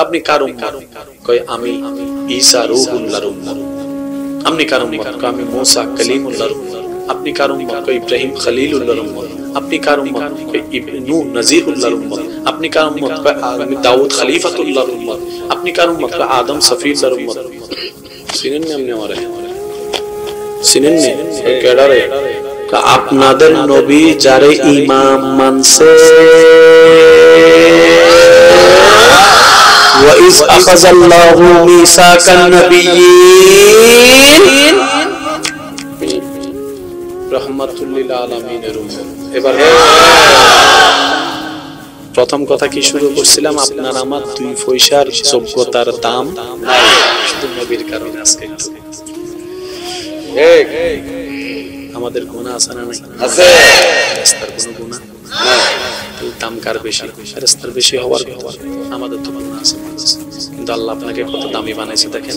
আপনি কার উম্মত? কয় আমি ঈসা রূহুল্লাহর উম্মত। আপনি কার উম্মত? কয় আমি মুসা কালিমুল্লাহর উম্মত। আপনি কার উম্মত? কয় ইব্রাহিম খলিলুল্লাহর উম্মত। আপনি কার উম্মত? কয় নূহ নজিরুল্লাহর উম্মত। আপনি কার উম্মত? কয় আমি দাউদ খলিফাতুল্লাহর উম্মত। আপনি কার উম্মত? কয় আদম সফিউল্লাহর উম্মত। চিনেন না আপনি আমারে? চিনেন না? কেডারে? আপনাদের নবী যারে ইমাম মানছে, ওয়াইজ আখাযাল্লাহু মিসাকান নাবিয়্যিন রাহমাতুল লিল আলামিনের উম্মত। এবার প্রথম কথা কি শুরু করছিলাম, আপনার আমার দুই পয়সার যোগ্যতার দাম শুধু নবীর কারণে। আজকে আমাদের গুনাহ আছে না নাই? আছে। ফেরেশতার কোনো গুনাহ নাই, দাম কার বেশি? ফেরেশতার বেশি হওয়ার কথা। আমাদের তো গুনাহ আছে, কিন্তু আল্লাহ আপনাকে কত দামি বানাইছে দেখেন।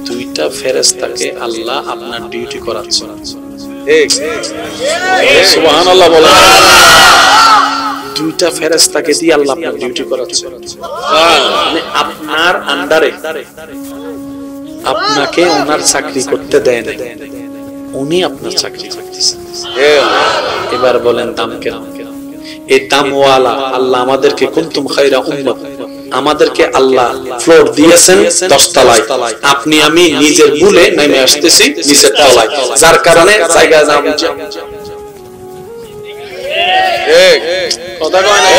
দুইটা ফেরেশতাকে আল্লাহ আপনার ডিউটি করাচ্ছে। ঠিক, সুবহানাল্লাহ বলেন। দুইটা ফেরেশতাকে দিয়ে আল্লাহ আপনার ডিউটি করাচ্ছে, মানে আপনার আন্ডারে, আপনাকে ওনার চাকরি করতে দেন, উনি আপনার চাকরি করতেছেন। এবার বলেন দাম কেন? এই দামওয়ালা আল্লাহ আমাদেরকে কুনতুম খায়রা উম্মাহ, আমাদেরকে আল্লাহ ফ্লোর দিয়েছেন 10 তলায়। আপনি আমি নিজের ভুলে নেমে আসতেছি নিচের তলায়, যার কারণে জায়গা দাম। কথা কয় না?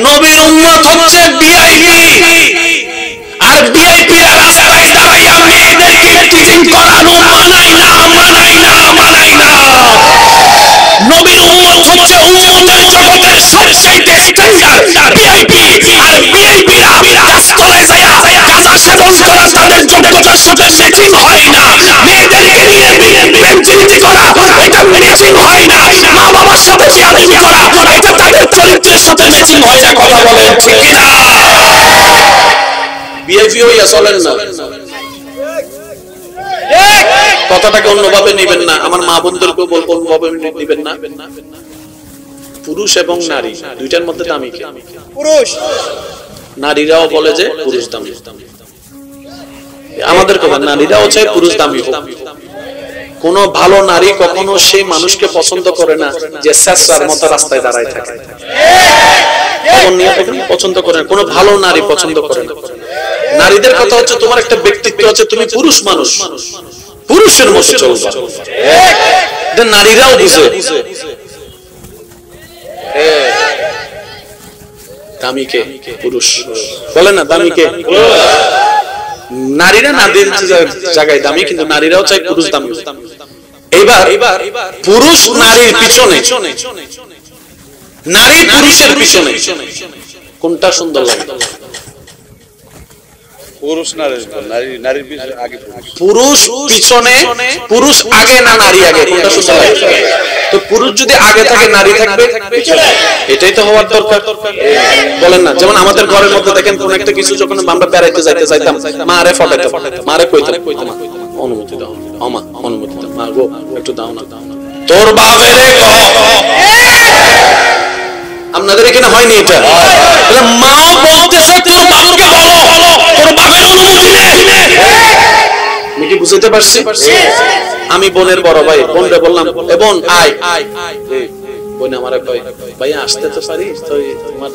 নবীর উম্মত হচ্ছে ভিআইপি, আর ভিআইপিরা রাস্তায় দাঁড়াইয়া মেয়েদেরকে টিচিং করানো মানাই না, মানাই না, মানাই না। নবীর উম্মত হচ্ছে উম্মতের জগতের সবচেয়ে স্ট্যান্ডার্ড ভিআইপি, আর ভিআইপিরা গাছতলায় যায়া গাঁজা সেবন করা তাদের যোগ্যতার সাথে ম্যাচিং হয় না। মেয়েদেরকে নিয়ে বেঞ্চিলিটি করা এটা ম্যাচিং হয় না। মা বাবার সাথে জিয়াদতি করা এটা তাদের চরিত্রের সাথে ম্যাচিং হয় না। কথা বলেন ঠিক কি না? ভিআইপি হইয়া চলেন না। কথাটাকে অন্যভাবে নেবেন না, আমার মা বোনদেরকে বলবো অন্যভাবে নেবেন না। পুরুষ এবং নারী দুইটার মধ্যে দামি কে? পুরুষ। নারীরাও বলে যে পুরুষ দামি, আমাদের কথা নারীরাও চায় পুরুষ দামি হোক। কোন ভালো নারী কখনো সেই মানুষকে পছন্দ করে না যে স্যাসরার মতো রাস্তায় দাঁড়ায় থাকে, পছন্দ করে না। কোন ভালো নারী পছন্দ করে না। নারীদের কথা হচ্ছে তোমার একটা ব্যক্তিত্ব আছে, তুমি পুরুষ মানুষ, পুরুষের মতো চলবা। নারীরাও বুঝে দামি কে? পুরুষ। বলে না দামি কে? নারীরা নারীর জায়গায় দামি, কিন্তু নারীরাও চায় পুরুষ দামি। এইবার পুরুষ নারীর পিছনে, নারী পুরুষের পিছনে কোনটা সুন্দর লাগে? পুরুষ নারীর নারীর পিছনে আগে পুরুষ পিছনে, পুরুষ আগে না নারী আগে? কোনটা সুন্দর লাগে? তো পুরুষ যদি আগে থাকে নারী থাকবে পিছনে, এটাই তো হওয়ার দরকার। বলেন না? যেমন আমাদের ঘরের মধ্যে দেখেন কোন একটা কিছু যখন আমরা বেড়াইতে যাইতে চাইতাম, মারে ফটাইতাম, মারে কইতাম অনুমতি দাও, আমা অনুমতি দাও, মা গো একটু দাও না। তোর বাপেরে কহ, আপনাদের এখানে হয়নি এটা? মাও বলতেছে তোর বাপকে বলো, তোর বাপের অনুমতি নে। আমি কি বুঝতে পারছি? আমি বোনের বড় ভাই, বোনরে বললাম এ বোন আয়, বোন আমারে কয় ভাই আসতে তো পারি, তো তোমার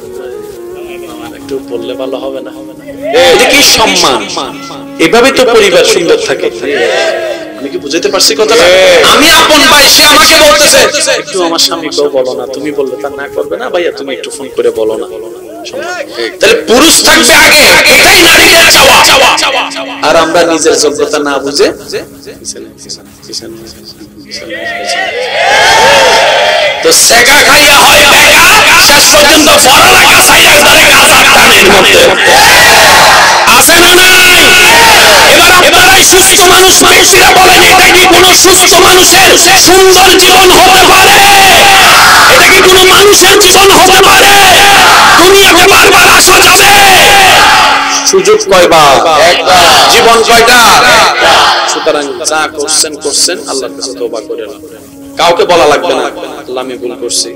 একটু বললে ভালো হবে না? এটা কি সম্মান? এভাবে তো পরিবার সুন্দর থাকে। আমি কি বুঝতে পারছি কথাটা? আমি আপন ভাই, সে আমাকে বলতেছে একটু আমার স্বামীকেও বলো না, তুমি বললে তা না করবে না, ভাইয়া তুমি একটু ফোন করে বলো না। তাহলে পুরুষ থাকবে আগে, এটাই নারীদের চাওয়া। আর আমরা নিজের যোগ্যতা না বুঝে তো সেগা খাইয়া হয় বেগা, শেষ পর্যন্ত পড়ালেখা সাইডে ধরে গাছার টানের মধ্যে আছে না নাই? এবার আপনারাই সুস্থ মানুষ মানুষরা বলেন, এটা কি কোনো সুস্থ মানুষের সুন্দর জীবন হতে পারে? এটা কি কোনো মানুষের জীবন হতে পারে? দুনিয়াতে বারবার আসা যাবে, সুযোগ কয়বার, একবার। জীবন কয়টা? সুতরাং যা করছেন করছেন, আল্লাহর কাছে তওবা করেন। কাউকে বলা লাগবে না আল্লাহ আমি ভুল করছি,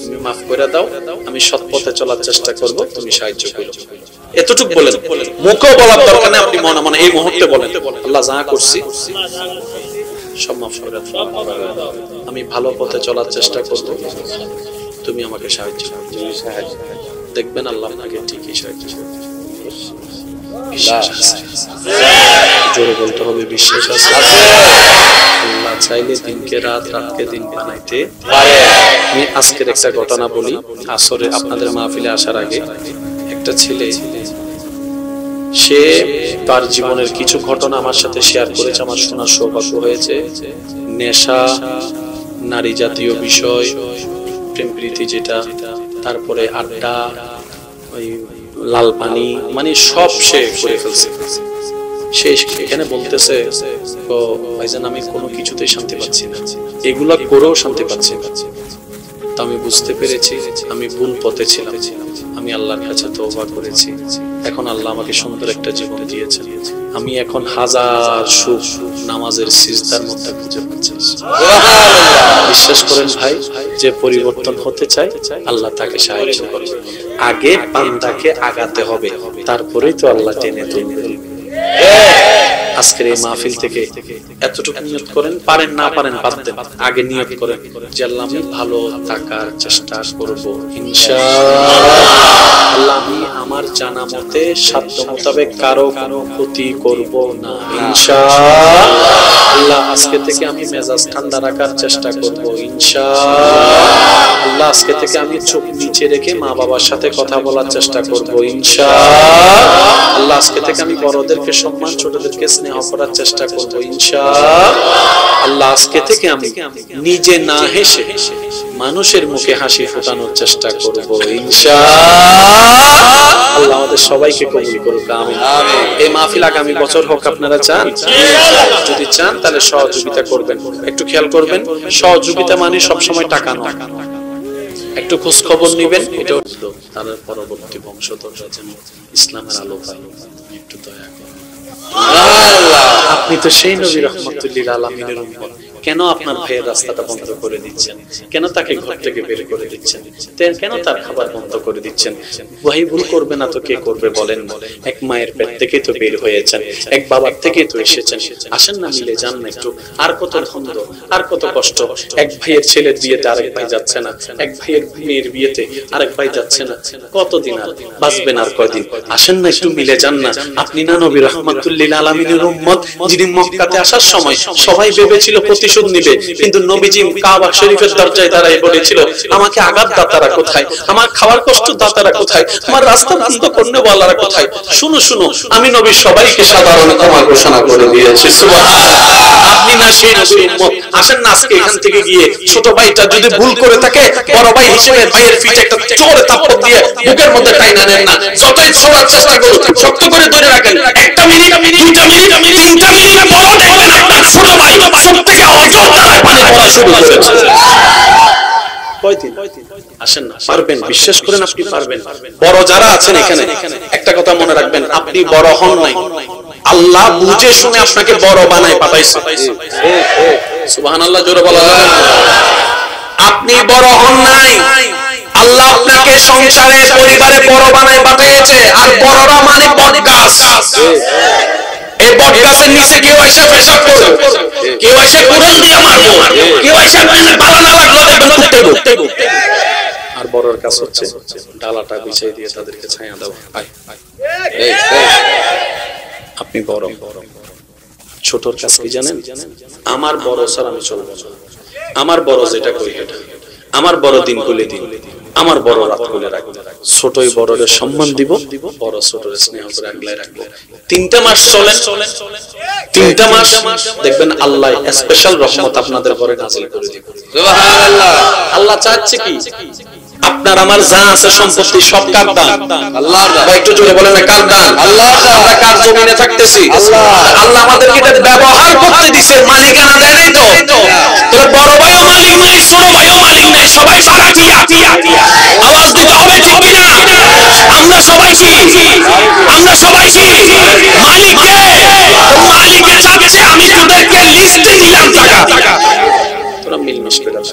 তুমি মাফ করে দাও, আমি সৎ পথে চলার চেষ্টা করব, তুমি সাহায্য করো, এতটুকু বলেন। মুখেও বলার দরকার নেই, আপনি মনে মনে এই মুহূর্তে বলেন আল্লাহ যা করছি সব মাফ করে দাও, আমি ভালো পথে চলার চেষ্টা করব, তুমি আমাকে সাহায্য করো। দেখবেন আল্লাহ আপনাকে ঠিকই সাহায্য করবে। বিশ্বাস আছে, জোরে বলতে হবে বিশ্বাস আছে। আল্লাহ চাইলে দিনকে রাত, রাতকে দিন বানাইতে পারে। আমি আজকের একটা ঘটনা বলি। আসরে আপনাদের মাহফিলে আসার আগে একটা ছেলে, সে তার জীবনের কিছু ঘটনা আমার সাথে শেয়ার করেছে, আমার শোনার সৌভাগ্য হয়েছে। নেশা, নারী জাতীয় বিষয়, প্রেম প্রীতি যেটা, তারপরে আড্ডা, ওই লাল পানি, মানে সব সে করে ফেলছে। সে এখানে বলতেছে ভাইজান আমি কোনো কিছুতেই শান্তি পাচ্ছি না, এগুলা করেও শান্তি পাচ্ছি না। তো আমি বুঝতে পেরেছি আমি ভুল পথে ছিলাম, আমি আল্লাহর কাছে তওবা করেছি। এখন আল্লাহ আমাকে সুন্দর একটা জীবন দিয়েছেন, আমি এখন হাজার সুখ নামাজের সিজদার মধ্যে খুঁজে পাচ্ছি। বিশ্বাস করেন ভাই, যে পরিবর্তন হতে চায় আল্লাহ তাকে সাহায্য করবে। আগে বান্দাকে আগাতে হবে, তারপরেই তো আল্লাহ টেনে তুলবে। আজকের এই মাহফিল থেকে এতটুকু নিয়ত করেন, পারেন না পারেন বাদ দেন, আগে নিয়ত করেন যে আল্লাহ আমি ভালো থাকার চেষ্টা করব ইনশাআল্লাহ, আমি আমার জানা মতে সাধ্য মোতাবেক কারো কোনো ক্ষতি করব না ইনশাআল্লাহ। আজকে থেকে আমি মেজাজ ঠান্ডা রাখার চেষ্টা করব ইনশাআল্লাহ। আজকে থেকে আমি চোখ নিচে রেখে মা বাবার সাথে কথা বলার চেষ্টা করব ইনশাআল্লাহ। আজকে থেকে আমি বড়দেরকে সম্মান, ছোটদেরকে স্নেহ করার চেষ্টা করব ইনশাআল্লাহ। আজকে থেকে আমি নিজে না হেসে মানুষের মুখে হাসি ফোটানোর চেষ্টা করব ইনশাআল্লাহ। আল্লাহ আমাদের সবাইকে কবুল করুক, আমিন। এই মাহফিল আগামী বছর হোক, আপনারা চান? যদি চান তাহলে সহযোগিতা করবেন। একটু খেয়াল করবেন, সহযোগিতা মানে সবসময় টাকা নয়, একটু খোঁজ খবর নিবেন। এটা তাদের পরবর্তী বংশধররা যেন ইসলামের আলো পায়, একটু দয়া করুন। আপনি তো সেই নবী রাহমাতুল লিল আলামিনের উম্মত, কেন আপনার ভাইয়ের রাস্তাটা বন্ধ করে দিচ্ছেন? কেন তাকে ঘর থেকে বের করে দিচ্ছেন? কেন তার খাবার বন্ধ করে দিচ্ছেন? ভাই ভুল করবে না তো কে করবে বলেন? এক মায়ের পেট থেকে তো বের হয়েছেন, এক বাবার থেকে তো এসেছেন। আসেন না মিলে যান না একটু। আর কত দ্বন্দ্ব, আর কত কষ্ট। এক ভাইয়ের ছেলের বিয়েতে আরেক ভাই যাচ্ছে না, এক ভাইয়ের মেয়ের বিয়েতে আরেক ভাই যাচ্ছে না। কতদিন আর বাঁচবেন, আর কয়দিন? আসেন না একটু মিলে যান না। আপনি না নবী রাহমাতুল লিল আলামিনের উম্মত, যিনি মক্কাতে আসার সময় সবাই ভেবেছিল প্রতিশোধ নিবে, কিন্তু নবীজি কাবা শরীফের দরজায় দাঁড়িয়ে বলেছিল আমাকে আঘাত দাতারা কোথায়, আমার খাওয়ার কষ্ট দাতারা কোথায়, আমার রাস্তা বন্ধ করতে বলারা কোথায়? শুনো শুনো, আমি নবী সবাইকে সাধারণ ক্ষমা ঘোষণা করে দিয়েছি। সুবহানাল্লাহ। আপনি না সেই নবীর উম্মত? আসেন না আজকে এখান থেকে গিয়ে ছোট ভাইটা যদি ভুল করে থাকে, বড় ভাই হিসেবে ভাইয়ের পিঠে একটা জোরে থাপ্পড় দিয়ে বুকের মধ্যে টাইনা নেন না। যতই ছোড়ার চেষ্টা করুন, শক্ত করে ধরে রাখেন। একটা মিনিট, দুইটা মিনিট, তিনটা মিনিট পর দেখবেন আপনার ছোট ভাই চোখ থেকে অজর ধারায় পানি পড়া শুরু করেছে। কয়দিন? আসেন না, পারবেন, বিশ্বাস করেন আপনি পারবেন। বড় যারা আছেন এখানে একটা কথা মনে রাখবেন, আপনি বড় হন নাই, আল্লাহ বুঝে শুনে আপনাকে বড় বানায় পাঠাইছে। সুবহানাল্লাহ জোরে বলা যাবে না? আপনি বড় হন নাই, আল্লাহ আপনাকে সংসারে পরিবারে বড় বানায় পাঠিয়েছে। আর বড়রা মানে বটগাছ। এই বটগাছের নিচে কেউ এসে পেশাব করবে, কেউ এসে কুড়াল দিয়ে মারবো, কেউ এসে ভালো না লাগলো দেখবেন কুটতে দেব। আর বড়র কাজ হচ্ছে ডালাটা বিছাই দিয়ে তাদেরকে ছায়া দাও। আপনি বড়। ছোটর কাজ কি জানেন? আমার বড় স্যার আমি চলবো, আমার বড় যেটা করি এটা, আমার বড় দিন বলে দিন, আমার বড় রাত বলে রাখবো, ছোটই বড়রে সম্মান দিব, বড় ছোটরে স্নেহ করে আগলায় রাখবো। 3টা মাস চলেন, 3টা মাস দেখবেন আল্লাহ স্পেশাল রহমত আপনাদের ঘরে নাযিল করে দিবে। সুবহানাল্লাহ। আল্লাহ চাচ্ছে কি আপনার আমার যা আছে সম্পত্তি সব কার দান? আল্লাহর দান। একটু জোরে বলেন না কার দান? আল্লাহর দান। আমরা কার জমিনে থাকতেছি? আল্লাহ আমাদেরকে এটা ব্যবহার করতে দিয়েছে, মালিকানা দেয় নাই তো। তোর বড় ভাইও মালিক নাই, ছোট ভাইও মালিক নাই, সবাই ভাড়াটিয়া। আওয়াজ দিতে হবে ঠিক কি না? আমরা সবাই কি? আমরা সবাই কি? মালিক কে? মালিকে চাচ্ছে আমি তোদেরকে লিস্টে দিলাম টাকা, তোরা মিলমিশ করে দাও।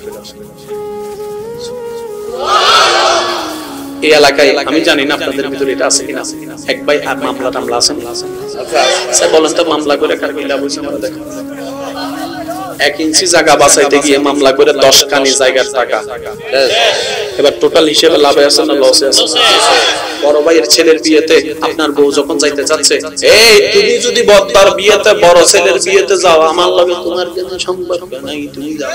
এই এলাকায় আমি জানি না আপনাদের ভিতরে এটা আছে কিনা, এক ভাই আর মামলা টামলা আছে। আচ্ছা বলেন তো মামলা করে কার কি লাভ হইছে? আমরা দেখো 1 ইঞ্চি জায়গা বাঁচাইতে গিয়ে মামলা করে 10 কানি জায়গার টাকা। এবার টোটাল হিসেবে লাভে আছে না লসে আছে? বড় ভাইয়ের ছেলের বিয়েতে আপনার বউ যখন যাইতে যাচ্ছে, এই তুমি যদি বড়তার বিয়েতে বড় ছেলের বিয়েতে যাও, আমার লগে তোমার কোনো সম্পর্ক নাই, তুমি যাও।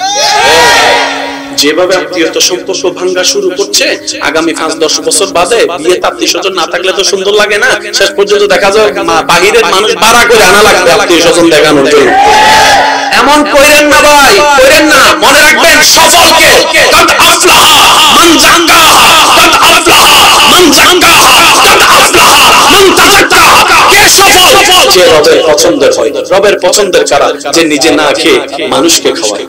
যেভাবে আত্মীয়তা সম্পর্ক ভাঙা শুরু করছে, আগামী 5-10 বছর বাদে বিয়ে আত্মীয়-স্বজন না থাকলে তো সুন্দর লাগে না। শেষ পর্যন্ত দেখা যায় বাহিরের মানুষ ভাড়া করে আনা লাগবে আত্মীয়-স্বজন দেখানোর জন্য। এমন কইরেন না ভাই, কইরেন না। মনে রাখবেন সফলকে কদ আফলাহা মান জাক্কাহা, কদ আফলাহা মান জাক্কাহা, কদ আফলাহা মান তাযাক্কাহা। কে সফল? যে রবের পছন্দের হয়। রবের পছন্দের কারা? যে নিজে না খেয়ে মানুষকে খাওয়ায়।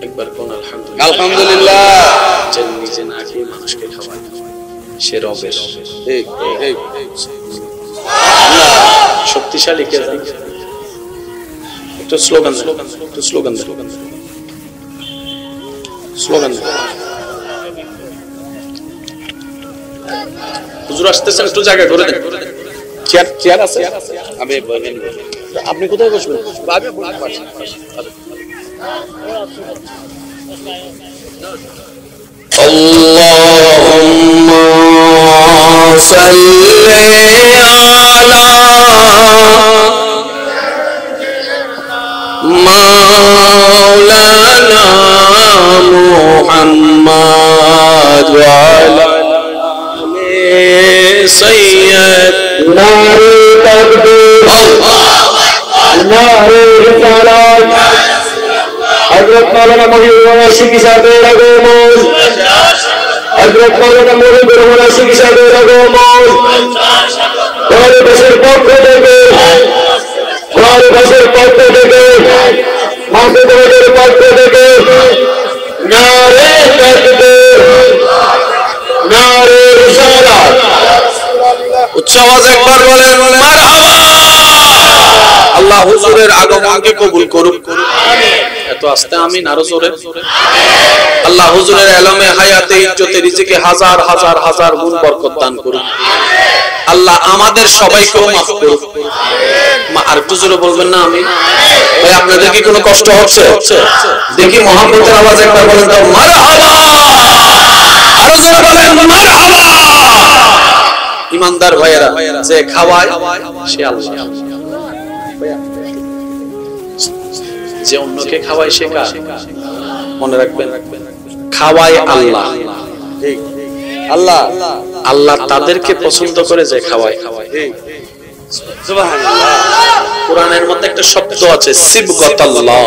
একবার কোন আলহামদুলিল্লাহ। আলহামদুলিল্লাহ। যে নিজে না খেয়ে মানুষকে খাওয়ায় সে রবের। শক্তিশালী কে? একটু স্লোগান দেন, একটু স্লোগান দেন, স্লোগান দেন। হুজুর আসতেছেন, একটু জায়গা করে দেন। চেয়ার আছে? আপনি কোথায় বসবেন? اللهم صل على مولانا محمد وعلى سيدنا حضرت مولانا محمد شفیع صاحب رغمول، حضرت مولانا محمد شفیع صاحب رغمول ہمارے بشر پاک دیکھے، ہمارے بشر پاک دیکھے، محمد بشر پاک دیکھے۔ نعرہ تکبیر، نعرہ رسالت। উচ্চ আওয়াজে একবার বলেন মারহাবা। আল্লাহ হুজুরের আগমনকে কবুল করুক। এত আস্তে আমিন, আরো জোরে। আল্লাহ হুজুরের ইলমে হায়াতে ইজ্জতে রিজিকে হাজার হাজার হাজার গুণ বরকত দান করুক। আল্লাহ আমাদের সবাইকেও মাফ করুক। আর একটু জোরে বলবেন না আমিন? ভাই আপনাদের কি কোনো কষ্ট হচ্ছে? দেখি মহব্বতের আওয়াজ একবার বলেন তো মারহাবা। আরো জোরে বলেন মারহাবা। ইমানদার ভাইয়েরা, যে খাওয়ায় সে আল্লাহ, যে অন্যকে খাওয়ায় সে কার? মনে রাখবেন, খাওয়ায় আল্লাহ। আল্লাহ আল্লাহ তাদেরকে পছন্দ করে যে খাওয়ায়। সুবহানাল্লাহ। কোরআনের মধ্যে একটা শব্দ আছে সিবগাতাল্লাহ,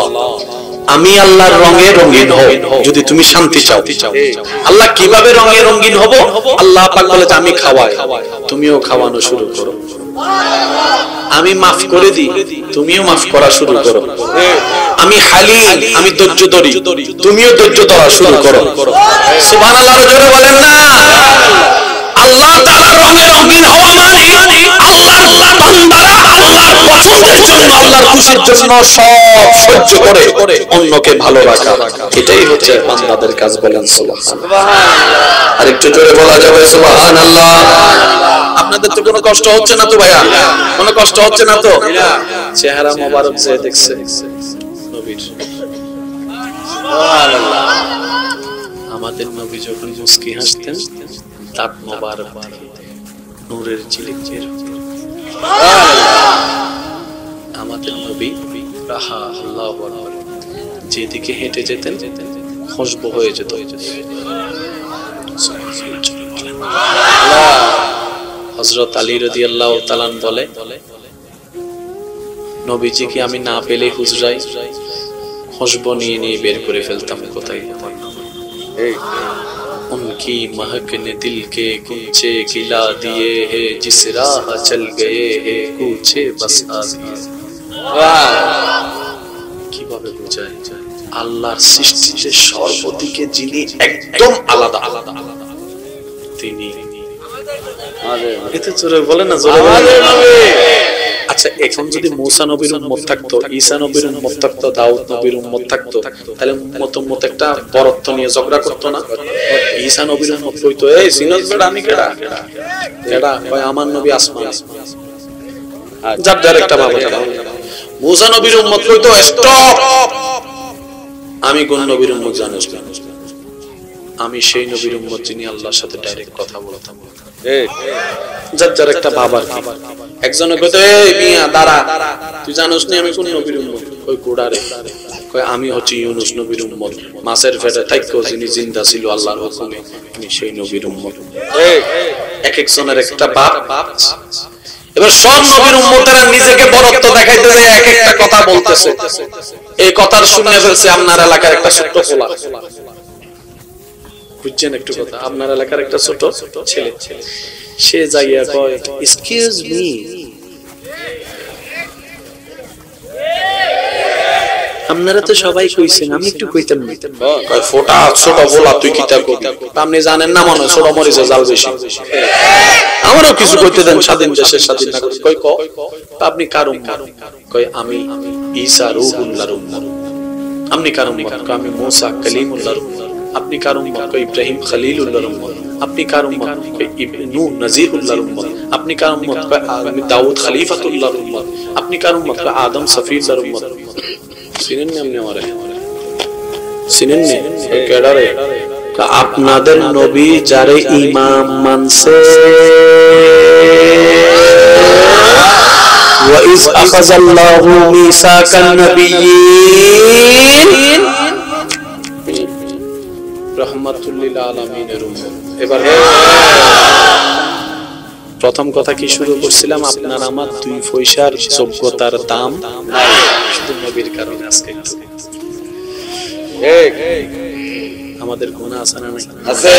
আমি আল্লাহর রঙে রঙিন হই যদি তুমি শান্তি চাও। আল্লাহ কিভাবে রঙে রঙিন হব? আল্লাহ পাক বলেছে আমি খাওয়াই, তুমিও খাওয়ানো শুরু করো। আমি মাফ করে দিই, তুমিও মাফ করা শুরু করো। আমি হালিম, আমি ধৈর্য ধরি, তুমিও ধৈর্য ধরা শুরু করো। সুবহানাল্লাহ জোরে বলেন না। আল্লাহ তাআলার রঙে রঙিন হওয়া মানে আল্লাহর বান্দারা আল্লাহর পছন্দের জন্য, আল্লাহর খুশির জন্য সব সহ্য করে অন্যকে ভালো রাখা, এটাই হচ্ছে বান্দাদের কাজ। বলেন সুবহানাল্লাহ। আরেকটু জোরে বলা যাবে সুবহানাল্লাহ। আপনাদের তো কোনো কষ্ট হচ্ছে না তো ভাইয়া? কোনো কষ্ট হচ্ছে না তো? চেহারা মোবারক যে দেখছে নবীর, সুবহানাল্লাহ। আমাদের নবী যখন মুস্কি হাসতেন, দাঁত মোবারক থেকে নূরের ঝিলিক বের হতো। আমাদের নবী রাহা আল্লাহু আকবার যেদিকে হেঁটে যেতেন খুশবু হয়ে যেত। হযরত আলী রাদিয়াল্লাহু তাআলা বলে, নবীজিকে আমি না পেলে হুজরায় খুশবু নিয়ে নিয়ে বের করে ফেলতাম কোথায়। उनकी महक ने दिल के कुंचे खिला दिए है, जिस राह चल गए है कुछे बसा दिए। কিভাবে বোঝায় আল্লাহর সৃষ্টিতে সর্বদিকে যিনি একদম আলাদা তিনি। এতে জোরে বলেন না, জোরে বলেন। আচ্ছা, এখন যদি মুসা নবীর উম্মত থাকতো, ঈসা নবীর উম্মত থাকতো, দাউদ নবীর উম্মত থাকতো, তাহলে উম্মত একটা বরত্ব নিয়ে ঝগড়া করতো না? ঈসা নবীর উম্মত কইতো, এই সিনস বেড়া আমি কেডা কেডা কয় আমার নবী আসমান, যার যার একটা ভাব থাকে। মুসা নবীর উম্মত কইতো স্টপ, আমি কোন নবীর উম্মত জানিস না, আমি সেই নবীর উম্মত যিনি আল্লাহর সাথে ডাইরেক্ট কথা বলতাম। যার যার একটা ভাব আর কি। একজনে কইতো, এই মিয়া দাঁড়া, তুই জানোস না আমি কোন নবীর উম্মত? কই কোড়ারে, কয় আমি হচ্ছি ইউনূস নবীর উম্মত, মাছের পেটে থাইকো যিনি জিন্দা ছিল আল্লাহর হুকুমে, আমি সেই নবীর উম্মত। এক একজনের একটা ভাব। এবার সব নবীর উম্মতেরা নিজেকে বরত্ব দেখাইতে যে এক একটা কথা বলতেছে। এই কথার শুনে ফেলছে আপনার এলাকার একটা ছোট্ট পোলা, বুঝছেন একটু কথা, আপনার এলাকার একটা ছোট ছেলে, সে যাইয়া কয় এক্সকিউজ মি, আপনারা তো সবাই কইছেন, আমি একটু কইতাম না। কয় ফোটা ছোট বলা তুই কিতা কবি, আপনি জানেন না মনে ছোট মরিচে জাল বেশি, আমারও কিছু কইতে দেন, স্বাধীন দেশের স্বাধীন নাগরিক। কয় ক আপনি কার উম্মত? কয় আমি ঈসা রূহুল্লাহর উম্মত। আপনি কার উম্মত? কয় আমি মুসা কালিমুল্লাহর উম্মত। আপনি কার উম্মত? কয় ইব্রাহিম খলিলুল্লাহর উম্মত। আপনি কার উম্মত? কয় নূহ নজিরুল্লাহর উম্মত। আপনি কার উম্মত? কয় আমি দাউদ খলিফাতুল্লাহর উম্মত। আপনি কার উম্মত? কয় আদম সফিউল্লাহর উম্মত। চিনেন না আপনি আমারে? চিনেন না? কেডা রে? আপনাদের নবী যারে ইমাম মানছে, ওয়া ইজ আখাযাল্লাহু মিসাকান নাবিয়্যিন রাহমাতুল লিল আলামিনের উম্মত। এবার প্রথম কথা কি শুরু করছিলাম, আপনার আমার দুই পয়সার যোগ্যতার দাম নাই, শুধু নবীর কারণে। আজকে আমাদের গুনাহ আছে না নাই? আছে।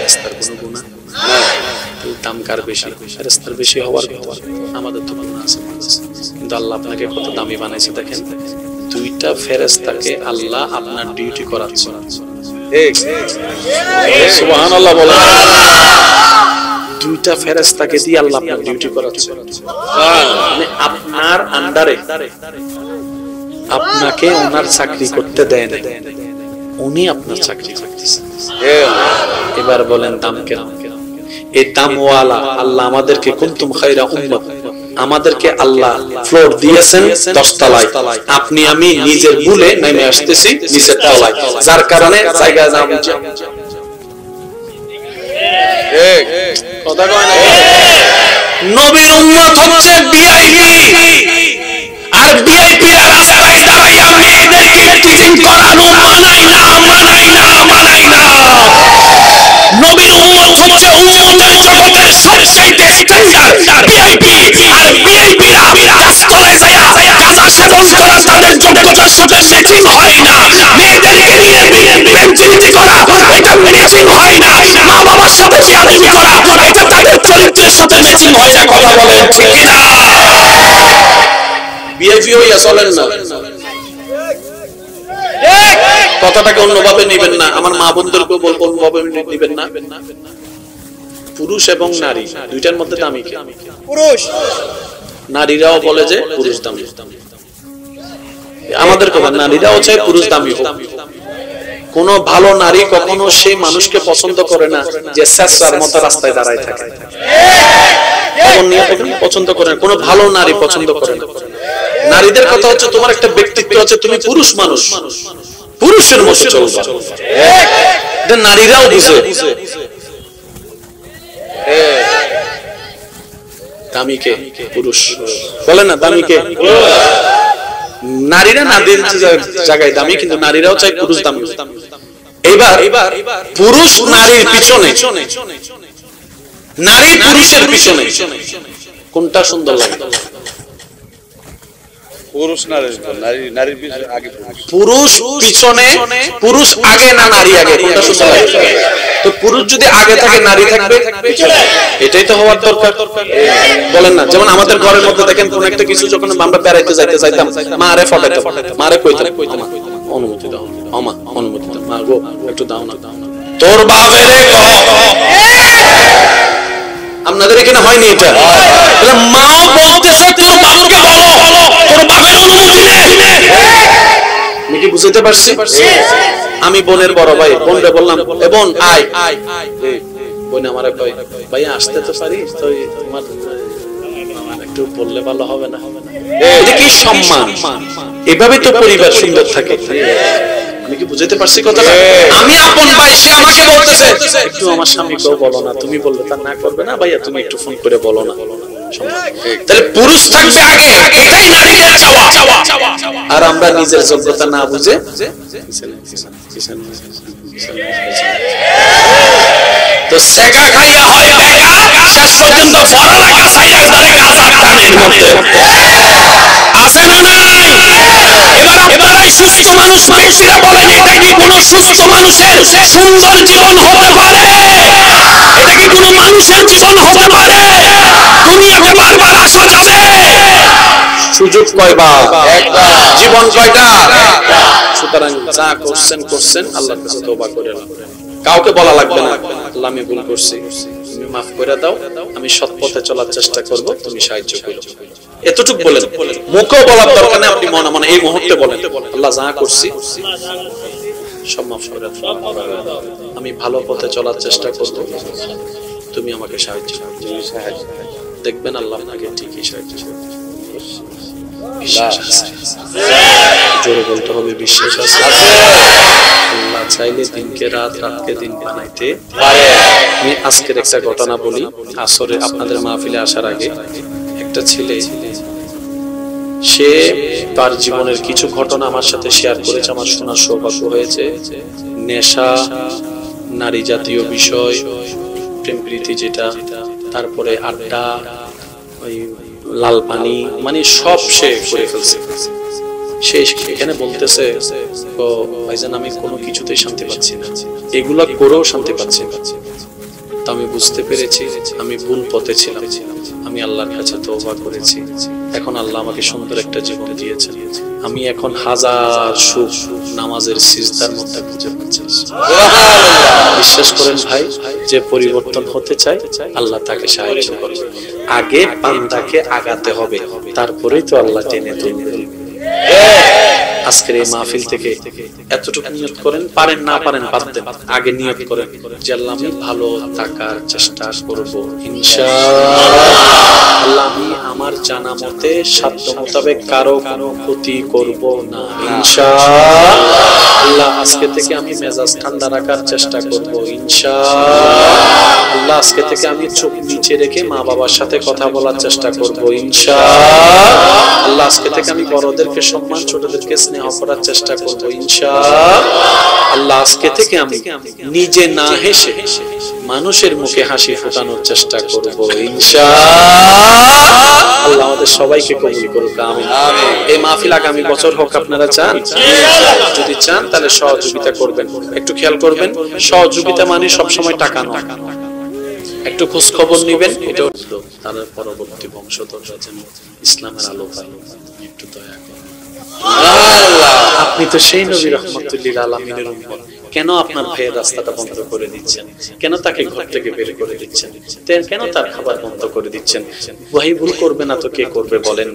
রাস্তার কোনো গুনাহ নাই, দাম কার বেশি? রাস্তার বেশি হওয়ার কথা, আমাদের তো গুনাহ আছে, কিন্তু আল্লাহ আপনাকে কত দামি বানাইছে দেখেন। দুইটা ফেরেশতাকে আল্লাহ আপনার ডিউটি করাচ্ছে। ঠিক, সুবহানাল্লাহ বলেন। দুইটা ফেরেশতাকে দিয়ে আল্লাহ আপনার ডিউটি করাচ্ছে, মানে আপনার আন্ডারে, আপনাকে ওনার চাকরি করতে দেন, উনি আপনার চাকরি করতেছেন। এবার বলেন দাম কেন? এই দামওয়ালা আল্লাহ আমাদেরকে কুনতুম খায়রা উম্মাহ, আমাদেরকে আল্লাহ ফ্লোর দিয়েছেন 10 তলায়, আপনি আমি নিজের ভুলে নেমে আসতেছি নিচের তলায়, যার কারণে জায়গা না বুঝে কথা কয় না। নবীর উম্মত হচ্ছে ভিআইপি, আর ভিআইপিরা রাস্তায় দাঁড়াইয়া মেয়েদেরকে টিচিং করানো মানাই না, মানাই না, মানাই না। নবীর উম্মত হচ্ছে উম্মতের জগতের সবচাইতে স্ট্যান্ডার্ড ভিআইপি, আর ভিআইপিরা গাছতলায় যায় গাঁজা সেবন করা তাদের যোগ্যতার সাথে ম্যাচিং হয় না। মেয়েদেরকে নিয়ে বেঞ্চিলিটি করা এটা ম্যাচিং হয় না। মা বাবার সাথে বিয়াদবি করা এটা তাদের চরিত্রের সাথে ম্যাচিং হয় না। কথা বলেন ঠিক কি না? ভিআইপি হইয়া চলেন না, কথাটাকে অন্যভাবে নেবেন না, আমার মা বোনদেরকেও বলবো অন্যভাবে নেবেন না। পুরুষ এবং নারী দুইটার মধ্যে দামি কে? পুরুষ। নারীরাও বলে যে পুরুষ দামি, আমাদের কথা নারীরাও চায় পুরুষ দামি হোক। কোন ভালো নারী কখনো সেই মানুষকে পছন্দ করে না যে স্যাসরার মতো রাস্তায় দাঁড়ায় থাকে, পছন্দ করে না। কোন ভালো নারী পছন্দ করে না। নারীদের কথা হচ্ছে তোমার একটা ব্যক্তিত্ব আছে, তুমি পুরুষ মানুষ, পুরুষের মতো চলবা। নারীরাও বুঝে দামি কে? পুরুষ। বলে না দামি কে? নারীরা নারীর জায়গায় দামি, কিন্তু নারীরাও চায় পুরুষ দামি। এইবার পুরুষ নারীর পিছনে, নারী পুরুষের পিছনে কোনটা সুন্দর লাগে? পুরুষ নারীর আগে, পুরুষ পিছনে, পুরুষ আগে না নারী আগে, কোনটা সুন্দর লাগে? তো পুরুষ যদি আগে থাকে নারী থাকবে পিছনে, এটাই তো হওয়ার দরকার। বলেন না? যেমন আমাদের ঘরের মধ্যে দেখেন কোন একটা কিছু যখন আমরা বেড়াইতে যাইতে চাইতাম, মারে ফটাইতাম, মারে কইতাম অনুমতি দাও, আমা অনুমতি দাও, মা গো একটু দাও না, তোর বাপেরে কহ। আপনাদের এখানে হয়নি এটা? মাও বলতেছে তোর বাপকে বলো, তোর বাপের অনুমতি নে। আমি কি বুঝতে পারছি? আমি বোনের বড় ভাই, বোনরে বললাম এ বোন আয়, বোন আমারে কই ভাই আসতে তো পারি, তো তোমার একটু বললে ভালো হবে না? এটা কি সম্মান? এভাবে তো পরিবার সুন্দর থাকে। আমি কি বুঝাইতে পারছি কথাটা? আমি আপন ভাই, সে আমাকে বলতেছে একটু আমার স্বামীকেও বলো না, তুমি বললে তা না করবে না, ভাইয়া তুমি একটু ফোন করে বলো না। তাহলে পুরুষ থাকবে আগে, এটাই নারীদের চাওয়া। আর আমরা নিজের যোগ্যতা না বুঝে তো সেকা খাইয়া হয় বেকার, শেষ পর্যন্ত পড়ালেখা ছাইড়া ধরে গাজার টানের মধ্যে আছে না নাই? এবার আপনারাই সুস্থ মানুষ ব্যক্তিরা বলেন, এটা কি কোন সুস্থ মানুষের সুন্দর জীবন হতে পারে? এটা কি কোন মানুষের জীবন হতে পারে? দুনিয়াতে বারবার আসা যাবে, সুযোগ কয়বার? একবার। জীবন কয়টা? সুতরাং যা করছেন করছেন, আল্লাহর কাছে তওবা করে নাও। কাউকে বলা লাগবে না আল্লাহ আমি ভুল করছি, তুমি মাফ করে দাও, আমি সৎ পথে চলার চেষ্টা করব, তুমি সাহায্য করো। এতটুকু বলেন, মুখেও বলার দরকার নেই, আপনি মনে মনে এই মুহূর্তে বলেন আল্লাহ যা করছি সব মাফ করে দাও, আমি ভালো পথে চলার চেষ্টা করব, তুমি আমাকে সাহায্য করো। দেখবেন আল্লাহ আপনাকে ঠিকই সাহায্য করবে। বিশ্বাস আছে, জোরে বলতে হবে বিশ্বাস আছে। আল্লাহ চাইলে দিনকে রাত, রাতকে দিন বানাইতে পারে। আমি আজকের একটা ঘটনা বলি। আসরে আপনাদের মাহফিলে আসার আগে একটা ছেলে, সে তার জীবনের কিছু ঘটনা আমার সাথে শেয়ার করেছে, আমার শোনার সৌভাগ্য হয়েছে। নেশা, নারী জাতীয় বিষয়, প্রেম প্রীতি যেটা, তারপরে আড্ডা, ওই লাল পানি, মানে সব সে করে ফেলছে। সে এখানে বলতেছে ভাইজান আমি কোনো কিছুতেই শান্তি পাচ্ছি না, এগুলা করেও শান্তি পাচ্ছি না। তো আমি বুঝতে পেরেছি আমি ভুল পথে ছিলাম, আমি আল্লাহর কাছে তওবা করেছি। এখন আল্লাহ আমাকে সুন্দর একটা জীবন দিয়েছেন, আমি এখন হাজার সুখ নামাজের সিজদার মধ্যে খুঁজে পাচ্ছি। বিশ্বাস করেন ভাই, যে পরিবর্তন হতে চায় আল্লাহ তাকে সাহায্য করবে। আগে বান্দাকে আগাতে হবে, তারপরেই তো আল্লাহ টেনে তুলবে। আজকের এই মাহফিল থেকে এতটুকু নিয়ত করেন, পারেন না পারেন বাদ দেন, আগে নিয়ত করেন যে আল্লাহ আমি ভালো থাকার চেষ্টা করব ইনশাআল্লাহ। আল্লাহ আমি আমার জানা মতে সাধ্য মোতাবেক কারো কোনো ক্ষতি করব না ইনশাআল্লাহ। আল্লাহ আজকে থেকে আমি মেজাজ ঠান্ডা রাখার চেষ্টা করব ইনশাআল্লাহ। আল্লাহ আজকে থেকে আমি চোখ নিচে রেখে মা বাবার সাথে কথা বলার চেষ্টা করব ইনশাআল্লাহ। আল্লাহ আজকে থেকে আমি বড়দেরকে সম্মান, ছোটদেরকে স্নেহ করার চেষ্টা করব ইনশাআল্লাহ। আল্লাহ আজকে থেকে আমি নিজে না হেসে মানুষের মুখে হাসি ফোটানোর চেষ্টা করব ইনশাআল্লাহ। আল্লাহ আমাদের সবাইকে কবুল করুক, আমিন। এই মাহফিল আগামী বছর হোক, আপনারা চান? যদি চান তাহলে সহযোগিতা করবেন। একটু খেয়াল করবেন, সহযোগিতা মানে সবসময় টাকা নয়, একটু খোঁজ খবর নিবেন। এটা তাদের পরবর্তী বংশধররা যেন ইসলামের আলো পায়, একটু দয়া করুন। আপনি তো সেই নবী রাহমাতুল লিল আলামিনের উম্মত, কেন আপনার ভাইয়ের রাস্তাটা বন্ধ করে দিচ্ছেন? কেন তাকে ঘর থেকে বের করে দিচ্ছেন? কেন তার খাবার বন্ধ করে দিচ্ছেন? ওয়াহি ভুল করবে না তো কে করবে বলেন?